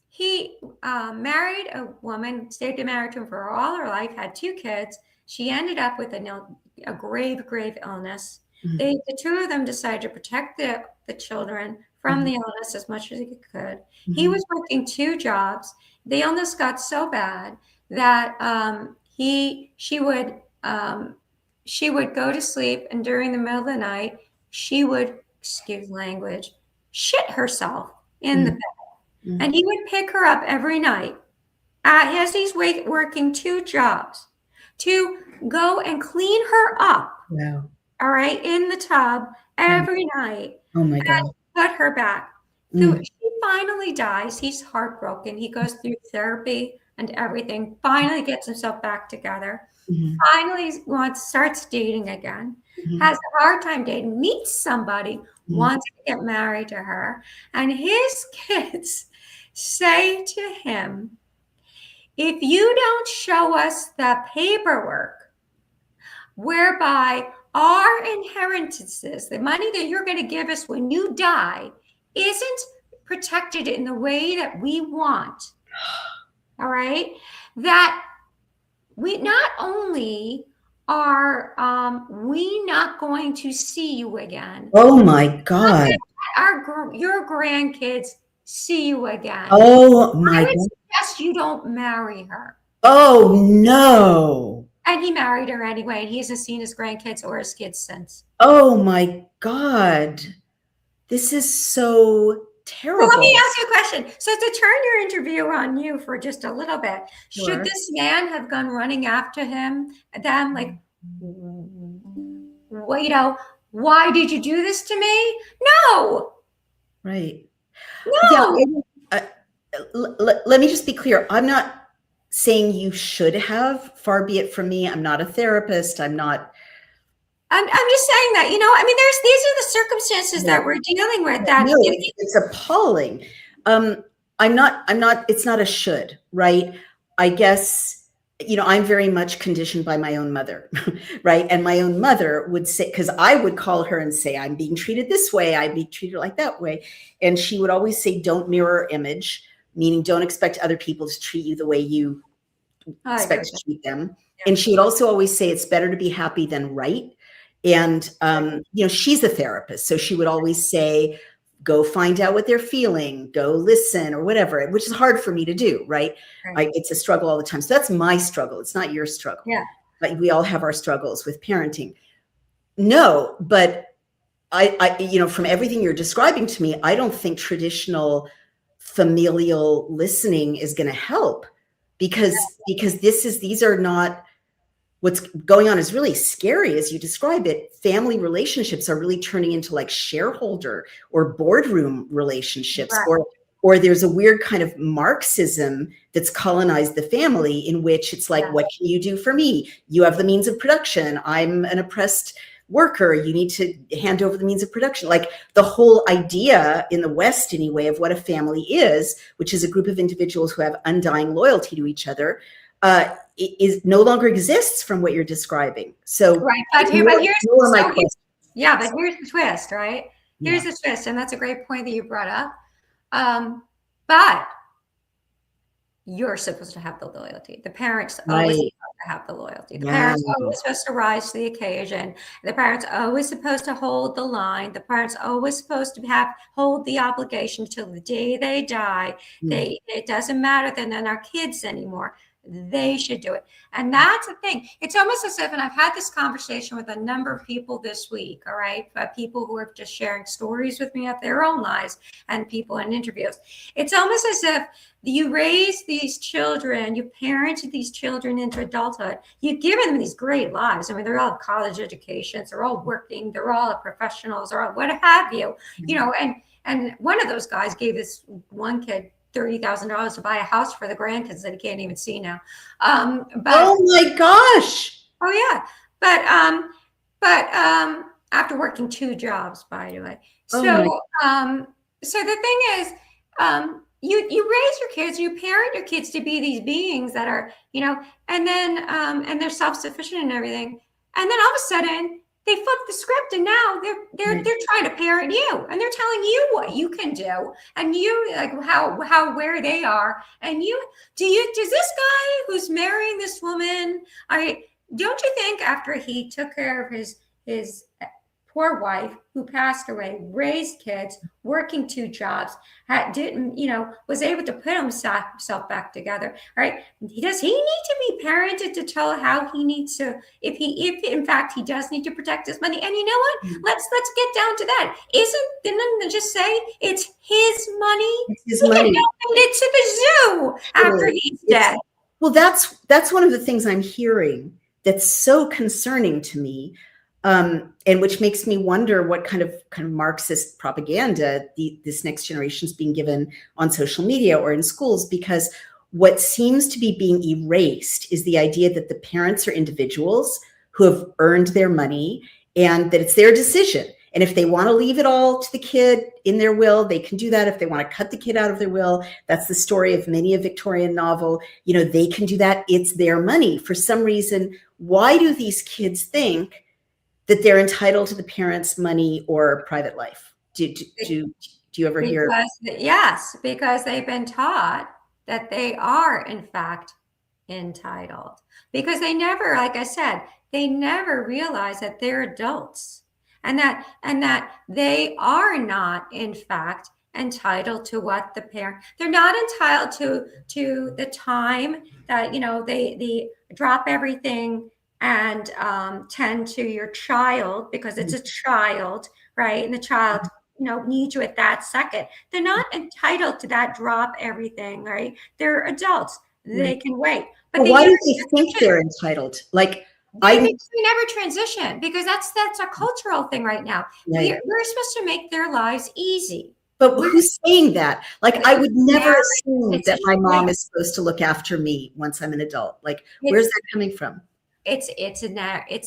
he married a woman, stayed married to him for all her life, had 2 kids. She ended up with a grave illness. The 2 of them decided to protect the children from the illness as much as he could. He was working 2 jobs. The illness got so bad that she would go to sleep, and during the middle of the night, she would, excuse language, shit herself in the bed. And he would pick her up every night as he's working 2 jobs to go and clean her up. Wow. All right, in the tub every night. Oh my God. Put her back. So she finally dies. He's heartbroken. He goes through therapy and everything. Finally gets himself back together. Finally starts dating again. Has a hard time dating. Meets somebody. Wants to get married to her. And his kids say to him, if you don't show us the paperwork whereby our inheritances, the money that you're going to give us when you die, isn't protected in the way that we want, all right, that we not only are we not going to see you again. Oh my God. Your grandkids see you again. Oh my God. I would suggest you don't marry her. Oh no. And he married her anyway, and he hasn't seen his grandkids or his kids since. Oh my God. This is so terrible. Well, let me ask you a question. So to turn your interview on you for just a little bit, should this man have gone running after them, like, well, why did you do this to me? No. Right. No. Yeah, let me just be clear. I'm not saying you should have, far be it from me. I'm not a therapist. I'm just saying that, these are the circumstances that we're dealing with. That no, it's appalling. It's not a should, right? I guess, I'm very much conditioned by my own mother, right? And my own mother would say, because I would call her and say, I'm being treated this way, I'm being treated like that way. And she would always say, don't mirror image, meaning don't expect other people to treat you the way you expect to treat them. Yeah. And she would also always say, it's better to be happy than right. And, she's a therapist. So she would always say, go find out what they're feeling, go listen or whatever, which is hard for me to do. Right. It's a struggle all the time. So that's my struggle. It's not your struggle. Yeah. But we all have our struggles with parenting. No, but I from everything you're describing to me, I don't think traditional familial listening is going to help because these are not, what's going on is really scary as you describe it. Family relationships are really turning into like shareholder or boardroom relationships, or there's a weird kind of Marxism that's colonized the family, in which it's like, what can you do for me? You have the means of production. I'm an oppressed worker. You need to hand over the means of production. Like the whole idea in the West anyway of what a family is, which is a group of individuals who have undying loyalty to each other, is no longer exists from what you're describing. So but here's the twist, right? Here's the twist, and that's a great point that you brought up. But you're supposed to have the loyalty. The parents always supposed to have the loyalty. The parents are always supposed to rise to the occasion. The parents are always supposed to hold the line. The parents are always supposed to hold the obligation till the day they die. It doesn't matter then they're not kids anymore. they should do it. And that's the thing. It's almost as if, and I've had this conversation with a number of people this week, all right, people who are just sharing stories with me of their own lives and people in interviews. It's almost as if you raise these children, you parent these children into adulthood, you've given them these great lives. I mean, they're all college educations, they're all working, they're all professionals, or what have you, you know, and one of those guys gave this one kid $30,000 to buy a house for the grandkids that he can't even see now. But oh my gosh. oh yeah, but after working 2 jobs, by the way. So so the thing is, you raise your kids, you parent your kids to be these beings that are, you know, and then and they're self-sufficient and everything, and then all of a sudden they flip the script, and now they're trying to parent you, and they're telling you what you can do, and you like how where they are, and does this guy who's marrying this woman, don't you think after he took care of his poor wife who passed away, raised kids, working 2 jobs, didn't, you know, was able to put himself back together, right? Does he need to be parented to tell how he needs to, if in fact he does need to protect his money? And you know what? Let's get down to that. Didn't it just say it's his money? It's his money. He donated it to the zoo after he's dead. Well, that's one of the things I'm hearing that's so concerning to me. And which makes me wonder what kind of Marxist propaganda this next generation is being given on social media or in schools, because what seems to be being erased is the idea that the parents are individuals who have earned their money and that it's their decision. And if they want to leave it all to the kid in their will, they can do that. If they want to cut the kid out of their will, that's the story of many a Victorian novel. You know, they can do that. It's their money. For some reason, why do these kids think that they're entitled to the parents' money or private life? Do you ever hear? Yes, because they've been taught that they are, in fact, entitled. Because they never, like I said, they never realize that they're adults, and that they are not, in fact, entitled to what the parent. They're not entitled to the time that, you know, they drop everything and tend to your child, because it's a child, right? And the child, you know, needs you at that second. They're not entitled to that drop everything, right? They're adults. They can wait. But why do they think they're entitled? Like, I think we never transition, because that's a cultural thing right now. Right. We're supposed to make their lives easy. But who's saying that? Like, I would never assume that my mom is supposed to look after me once I'm an adult. Like, where's that coming from? It's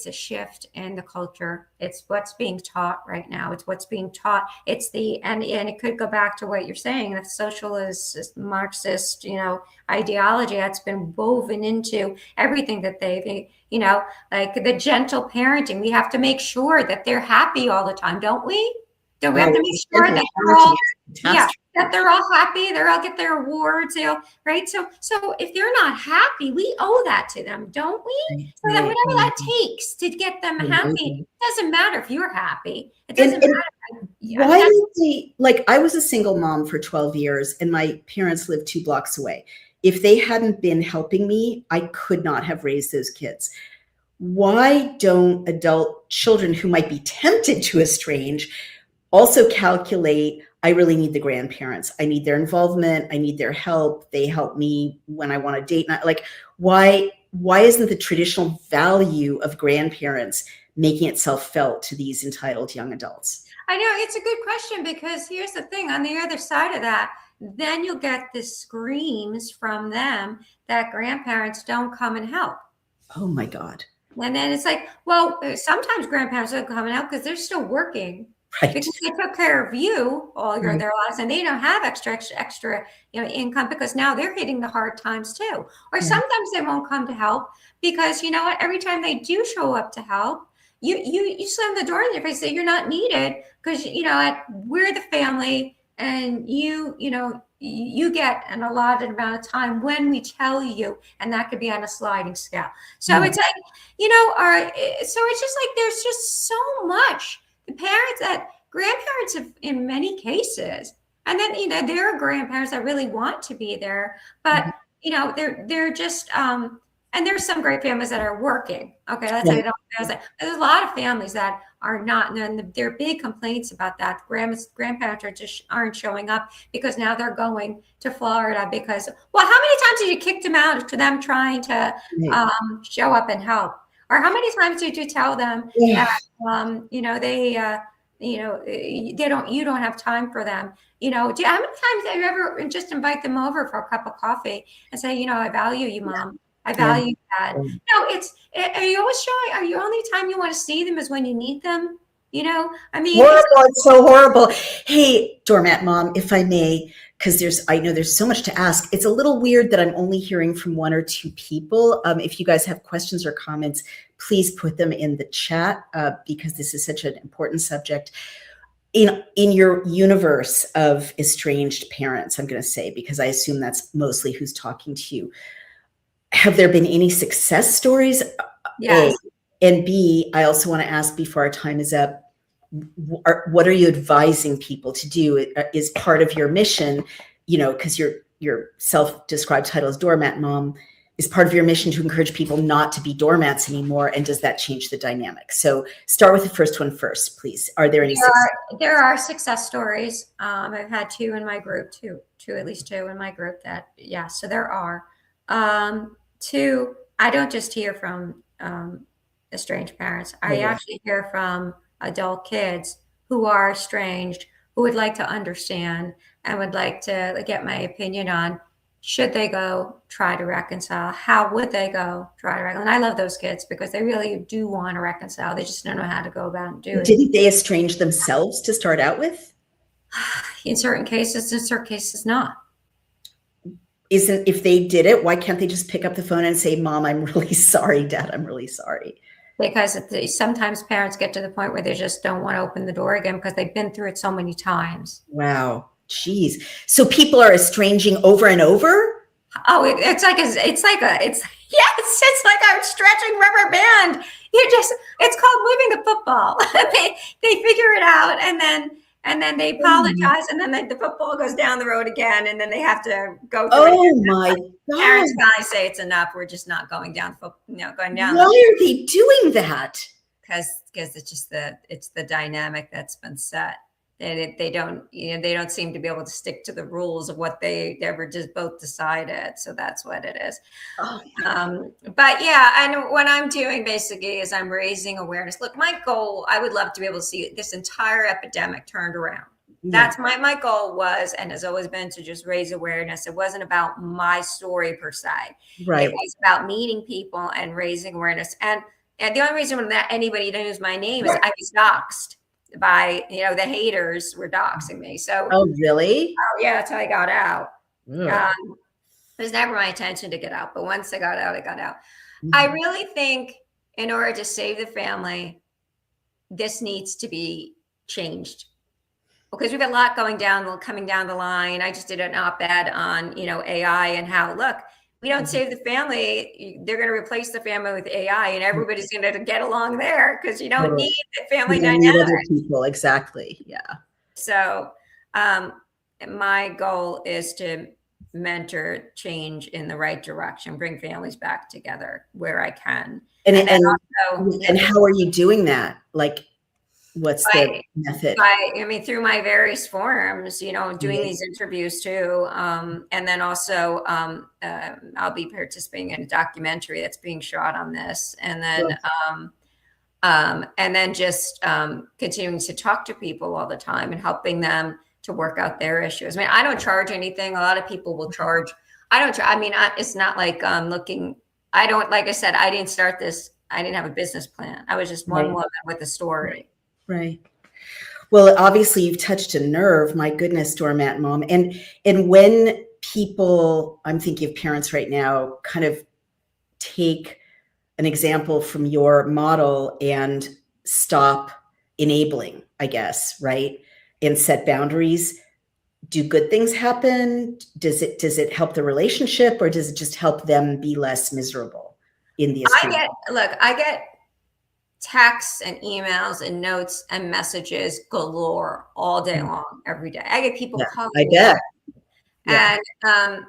a shift in the culture. It's what's being taught right now. It's what's being taught. It's and it could go back to what you're saying, the socialist, Marxist, you know, ideology that's been woven into everything that they've, you know, like the gentle parenting. We have to make sure that they're happy all the time, don't we? Don't we have to make sure that they're all, that they're all happy, they're all get their awards, right? So if they're not happy, we owe that to them, don't we? So that whatever that takes to get them happy, it doesn't matter if you're happy. It doesn't matter. Why did they, like, I was a single mom for 12 years and my parents lived 2 blocks away. If they hadn't been helping me, I could not have raised those kids. Why don't adult children who might be tempted to estrange also calculate, I really need the grandparents. I need their involvement. I need their help. They help me when I want to date night. Like, why isn't the traditional value of grandparents making itself felt to these entitled young adults? I know, it's a good question, because here's the thing, on the other side of that, then you'll get the screams from them that grandparents don't come and help. Oh my God. And then it's like, well, sometimes grandparents don't come and help because they're still working. Right. Because they took care of you all their lives, and they don't have extra, you know, income, because now they're hitting the hard times too. Or sometimes they won't come to help because, you know what, every time they do show up to help, you slam the door in their face, say you're not needed, because, you know, we're the family, and you know, you get an allotted amount of time when we tell you, and that could be on a sliding scale. So it's like, you know, so it's just like there's just so much. The parents that grandparents have, in many cases, and then, you know, there are grandparents that really want to be there, but they're just, and there's some great families that are working. Okay, that's Yeah. I don't. I was like, there's a lot of families that are not, and there are big complaints about that. Grandparents are just aren't showing up because now they're going to Florida because, well, how many times did you kick them out to them trying to Right. show up and help? Or how many times did you tell them Yeah. that, you don't have time for them? How many times have you ever just invite them over for a cup of coffee and say, I value you, Mom. I Yeah. value that. No, are you always showing? Are you only time you want to see them is when you need them? I mean, Horrible. It's so horrible. Hey, Doormat Mom, if I may, because I know there's so much to ask. It's a little weird that I'm only hearing from one or two people. If you guys have questions or comments, please put them in the chat because this is such an important subject. In your universe of estranged parents, I'm going to say, because I assume that's mostly who's talking to you. Have there been any success stories? yes. A, and B, I also want to ask before our time is up, what are you advising people to do? Is part of your mission, because your self-described title is Doormat Mom, is part of your mission to encourage people not to be doormats anymore? And does that change the dynamic? So start with the first one first, please. Are there any There are success stories. I've had two in my group, at least two in my group that, yeah, so there are. Two, I don't just hear from estranged parents. I actually hear from adult kids who are estranged, who would like to understand and would like to get my opinion on, should they go try to reconcile? How would they go try to reconcile? And I love those kids because they really do want to reconcile. They just don't know how to go about and do it. Didn't they estrange themselves to start out with? In certain cases not. If they did it, why can't they just pick up the phone and say, Mom, I'm really sorry, Dad, I'm really sorry? Because sometimes parents get to the point where they just don't want to open the door again because they've been through it so many times. Wow. Geez. So people are estranging over and over? Oh, it's like I'm stretching rubber band. It's called moving the football. they figure it out and then they apologize, and then the football goes down the road again, and then they have to go through it. Oh my God. Parents gotta say it's enough. We're just not going down, going down. Why are they doing that? Because it's just it's the dynamic that's been set. And they don't seem to be able to stick to the rules of what they ever just both decided. So that's what it is. Oh. But yeah, and what I'm doing basically is I'm raising awareness. Look, my goal, I would love to be able to see this entire epidemic turned around. That's my goal was, and has always been, to just raise awareness. It wasn't about my story per se. Right. It was about meeting people and raising awareness. And the only reason that anybody knows my name is I was doxxed by, the haters were doxing me. So, oh, really? Oh yeah, that's how I got out. It was never my intention to get out, but once I got out, I got out. I really think in order to save the family, this needs to be changed because we've got a lot coming down the line. I just did an op-ed on, AI and how, look, we don't save the family, they're going to replace the family with AI, and everybody's going to get along there because you don't need the family dynamic. Other people, exactly. Yeah. So my goal is to mentor change in the right direction, bring families back together where I can. And how are you doing that? Like, what's the method? Through my various forums, doing these interviews too. And then also I'll be participating in a documentary that's being shot on this. And then just continuing to talk to people all the time and helping them to work out their issues. I don't charge anything. A lot of people will charge. I don't charge. It's not like like I said, I didn't start this. I didn't have a business plan. I was just one woman with a story. Right. Well, obviously you've touched a nerve. My goodness, Doormat Mom. And when people, I'm thinking of parents right now, kind of take an example from your model and stop enabling, I guess, right? And set boundaries. Do good things happen? Does it help the relationship, or does it just help them be less miserable in the I get texts and emails and notes and messages galore all day long, every day. I get people calling. I bet. And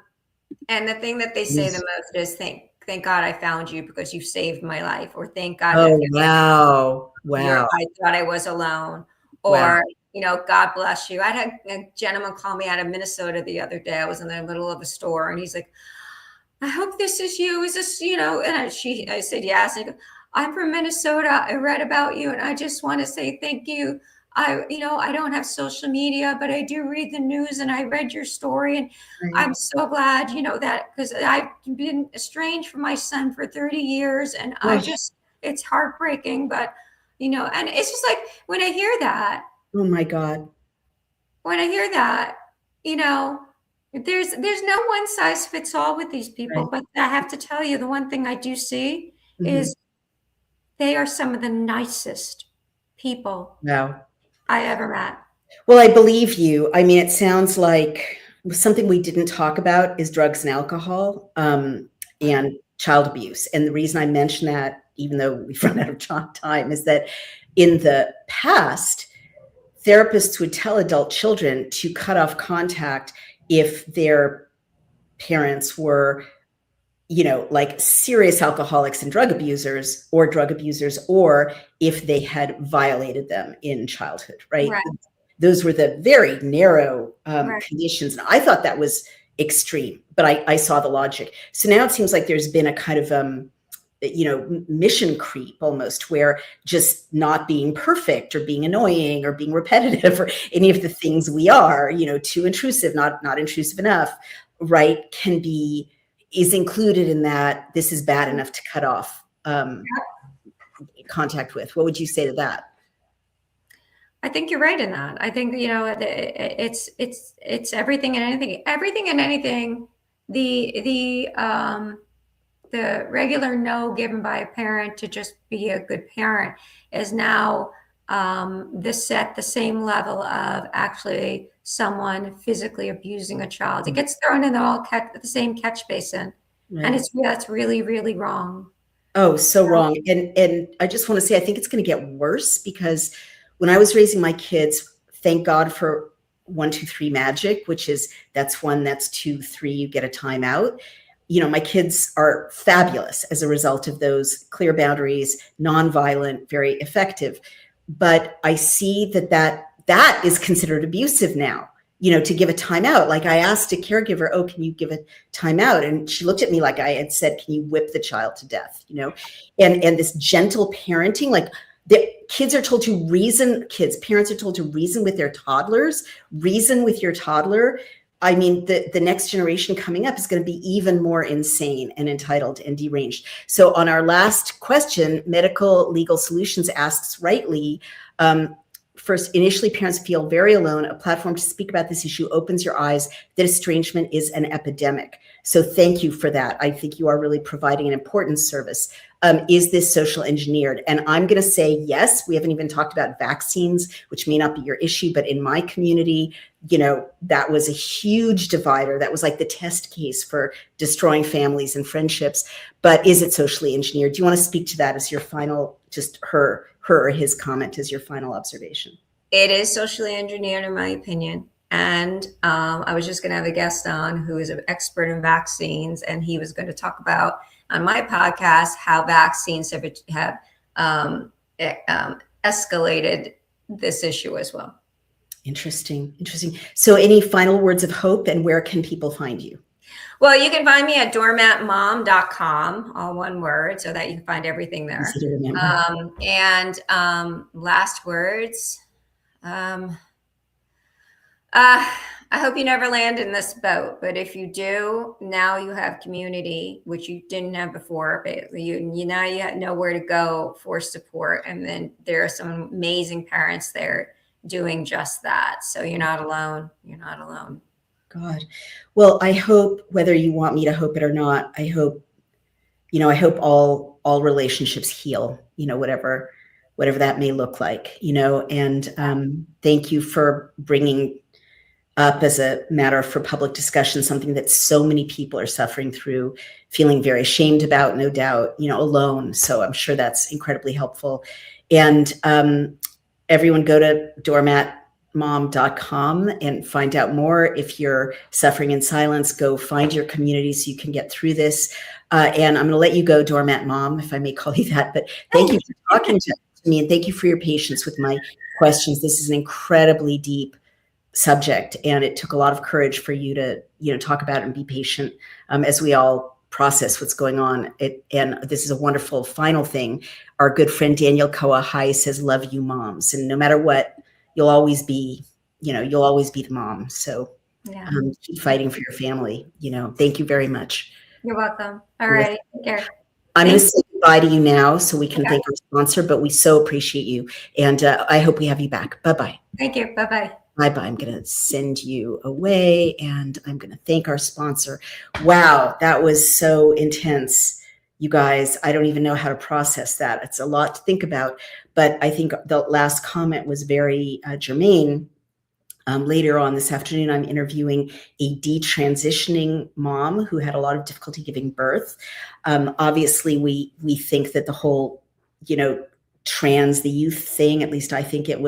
And the thing that they say the Yes. most is thank God I found you because you saved my life, or thank God that I Oh, found wow. you. Wow. I thought I was alone, Wow. or God bless you. I had a gentleman call me out of Minnesota the other day. I was in the middle of a store, and he's like, "I hope this is you. Is this And I said yes. And he goes, I'm from Minnesota. I read about you, and I just want to say thank you. I don't have social media, but I do read the news, and I read your story, and Right. I'm so glad, that because I've been estranged from my son for 30 years, and Oh, it's heartbreaking, but and it's just like when I hear that, oh my God. when I hear that, you know, there's no one size fits all with these people, Right. but I have to tell you, the one thing I do see Mhm. is they are some of the nicest people Wow. I ever met. Well, I believe you. I mean, it sounds like something we didn't talk about is drugs and alcohol, Right. and child abuse. And the reason I mention that, even though we've run out of time, is that in the past, therapists would tell adult children to cut off contact if their parents were, like serious alcoholics and drug abusers, or if they had violated them in childhood, right? Right. Those were the very narrow Right. conditions. And I thought that was extreme, but I saw the logic. So now it seems like there's been a kind of, mission creep almost, where just not being perfect or being annoying or being repetitive or any of the things we are, too intrusive, not intrusive enough, right, is included in that. This is bad enough to cut off contact with. What would you say to that? I think you're right in that. I think it's everything and anything. Everything and anything. The regular no given by a parent to just be a good parent is now the same level of actually someone physically abusing a child. It gets thrown in the same catch basin, and Right. that's really really wrong. Oh, so wrong. And I just want to say, I think it's going to get worse, because when I was raising my kids, thank God for 1, 2, 3 magic, which is that's 1, that's 2, 3, you get a timeout. My kids are fabulous as a result of those clear boundaries, nonviolent, very effective. But I see that is considered abusive now. To give a timeout. Like, I asked a caregiver, "Oh, can you give a timeout?" And she looked at me like I had said, "Can you whip the child to death?" And this gentle parenting, like, the kids are told to reason. Parents are told to reason with their toddlers. Reason with your toddler. I mean, the next generation coming up is going to be even more insane and entitled and deranged. So, on our last question, Medical Legal Solutions asks rightly. First, initially, parents feel very alone. A platform to speak about this issue opens your eyes that estrangement is an epidemic. So thank you for that. I think you are really providing an important service. Is this social engineered? And I'm going to say yes. We haven't even talked about vaccines, which may not be your issue, but in my community, that was a huge divider. That was like the test case for destroying families and friendships. But is it socially engineered? Do you want to speak to that as your final, just her or his comment as your final observation? It is socially engineered, in my opinion. And I was just going to have a guest on who is an expert in vaccines, and he was going to talk about on my podcast how vaccines have escalated this issue as well. Interesting. So, any final words of hope, and where can people find you? Well, you can find me at doormatmom.com, all one word, so that you can find everything there. Easy to remember. Last words. I hope you never land in this boat, but if you do, now you have community, which you didn't have before. But you know where to go for support, and then there are some amazing parents there doing just that. So you're not alone. You're not alone. God. Well, I hope, whether you want me to hope it or not, I hope all relationships heal, whatever that may look like, and thank you for bringing up as a matter for public discussion something that so many people are suffering through, feeling very ashamed about, no doubt, alone. So I'm sure that's incredibly helpful. And everyone go to Doormat doormatmom.com and find out more. If you're suffering in silence, go find your community so you can get through this. And I'm going to let you go, Doormat Mom, if I may call you that. But thank you for talking to me, and thank you for your patience with my questions. This is an incredibly deep subject, and it took a lot of courage for you to, talk about it and be patient as we all process what's going on. And this is a wonderful final thing. Our good friend Daniel Kawahai says, "Love you, moms," and no matter what, you'll always be the mom. So keep fighting for your family. Thank you very much. You're welcome. All right. Take care. I'm going to say goodbye to you now so we can thank our sponsor, but we so appreciate you. And I hope we have you back. Bye-bye. Thank you. Bye-bye. Bye-bye. I'm going to send you away, and I'm going to thank our sponsor. Wow, that was so intense, you guys. I don't even know how to process that. It's a lot to think about, but I think the last comment was very germane. Later on this afternoon, I'm interviewing a detransitioning mom who had a lot of difficulty giving birth. Obviously, we think that the whole, the youth thing, at least I think it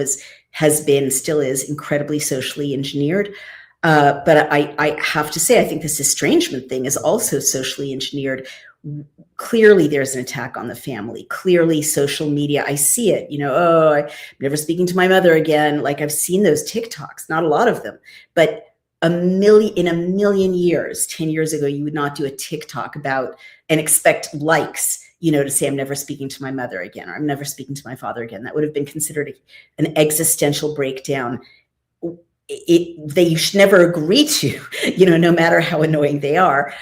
has been, still is incredibly socially engineered. But I have to say, I think this estrangement thing is also socially engineered. Clearly, there's an attack on the family. Clearly, social media, I see it. I'm never speaking to my mother again. Like, I've seen those TikToks, not a lot of them, but in a million years, 10 years ago, you would not do a TikTok about and expect likes, to say, I'm never speaking to my mother again, or I'm never speaking to my father again. That would have been considered an existential breakdown. You should never agree to, no matter how annoying they are.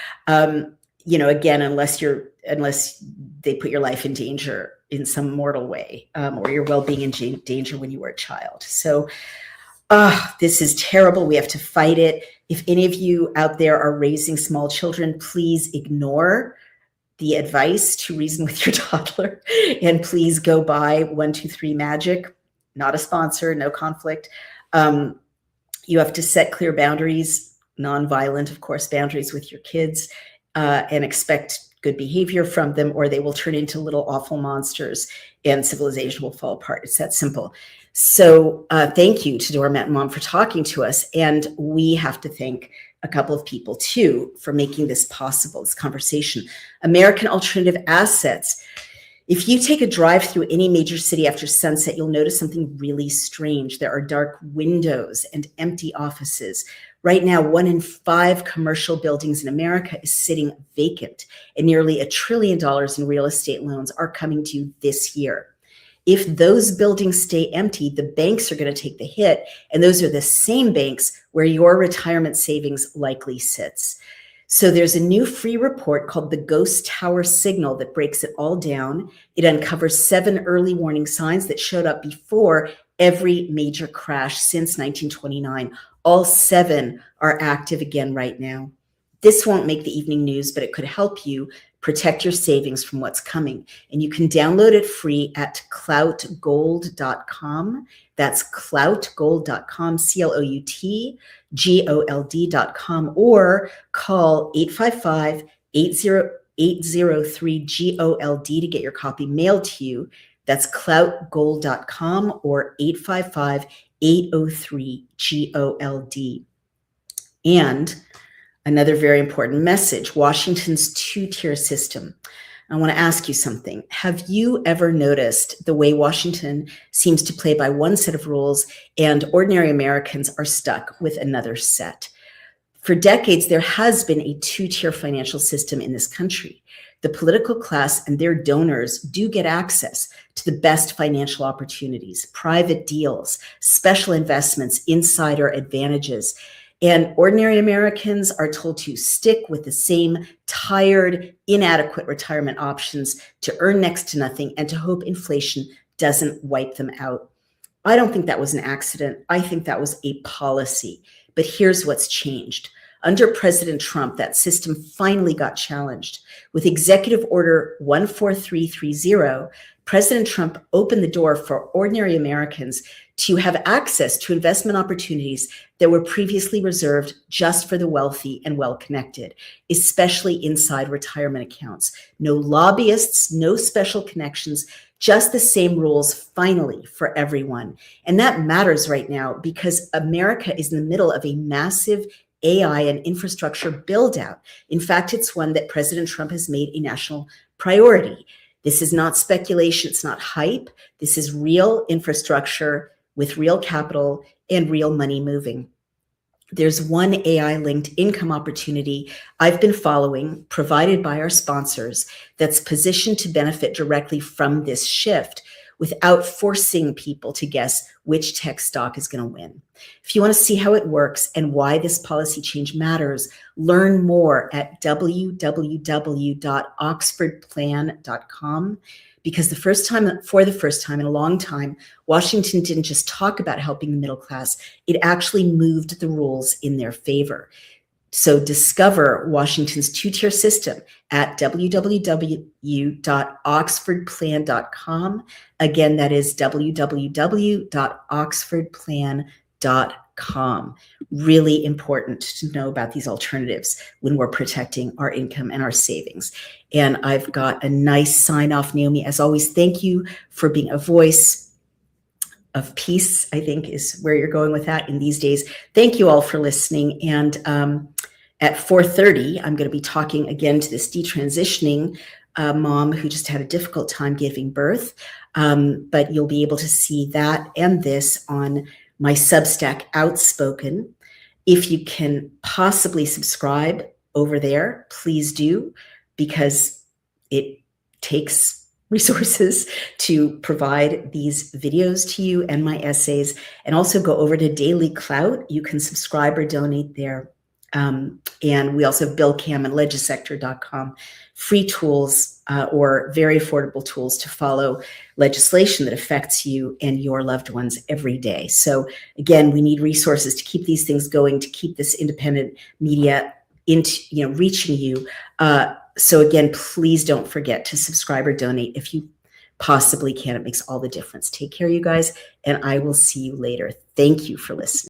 Again, unless they put your life in danger in some mortal way, or your well-being in danger when you were a child. So this is terrible. We have to fight it. If any of you out there are raising small children, please ignore the advice to reason with your toddler, and please go buy 123 Magic, not a sponsor, no conflict. You have to set clear boundaries, nonviolent, of course, boundaries with your kids, and expect good behavior from them, or they will turn into little awful monsters and civilization will fall apart. It's that simple. So thank you to Doormat Mom for talking to us. And we have to thank a couple of people too for making this possible, this conversation. American Alternative Assets. If you take a drive through any major city after sunset, you'll notice something really strange. There are dark windows and empty offices. Right now, 1 in 5 commercial buildings in America is sitting vacant, and nearly $1 trillion in real estate loans are coming due this year. If those buildings stay empty, the banks are going to take the hit, and those are the same banks where your retirement savings likely sits. So there's a new free report called the Ghost Tower Signal that breaks it all down. It uncovers 7 early warning signs that showed up before every major crash since 1929. All 7 are active again right now. This won't make the evening news, but it could help you protect your savings from what's coming. And you can download it free at cloutgold.com. That's cloutgold.com, cloutgold.com, or call 855-803-GOLD to get your copy mailed to you. That's cloutgold.com or 855-803-GOLD. And another very important message, Washington's 2-tier system. I want to ask you something. Have you ever noticed the way Washington seems to play by one set of rules and ordinary Americans are stuck with another set? For decades, there has been a 2-tier financial system in this country. The political class and their donors do get access to the best financial opportunities, private deals, special investments, insider advantages. And ordinary Americans are told to stick with the same tired, inadequate retirement options to earn next to nothing and to hope inflation doesn't wipe them out. I don't think that was an accident. I think that was a policy. But here's what's changed. Under President Trump, that system finally got challenged. With Executive Order 14330, President Trump opened the door for ordinary Americans to have access to investment opportunities that were previously reserved just for the wealthy and well-connected, especially inside retirement accounts. No lobbyists, no special connections, Just the same rules, finally, for everyone. And that matters right now because America is in the middle of a massive AI and infrastructure build out. In fact, it's one that President Trump has made a national priority. This is not speculation, it's not hype. This is real infrastructure with real capital and real money moving. There's one AI-linked income opportunity I've been following, provided by our sponsors, that's positioned to benefit directly from this shift without forcing people to guess which tech stock is going to win. If you want to see how it works and why this policy change matters, learn more at www.oxfordplan.com. Because for the first time in a long time, Washington didn't just talk about helping the middle class, it actually moved the rules in their favor. So discover Washington's two-tier system at www.oxfordplan.com. Again, that is www.oxfordplan.com. Really important to know about these alternatives when we're protecting our income and our savings. And I've got a nice sign off, Naomi. As always, thank you for being a voice of peace, I think is where you're going with that in these days. Thank you all for listening. And at 4:30, I'm going to be talking again to this detransitioning mom who just had a difficult time giving birth. But you'll be able to see that and this on my Substack, Outspoken. If you can possibly subscribe over there, please do, because it takes resources to provide these videos to you and my essays. And also go over to Daily Clout. You can subscribe or donate there. And we also have BillCam and legisector.com, free tools or very affordable tools to follow legislation that affects you and your loved ones every day. So again, we need resources to keep these things going, to keep this independent media reaching you. So again, please don't forget to subscribe or donate if you possibly can. It makes all the difference. Take care, you guys, and I will see you later. Thank you for listening.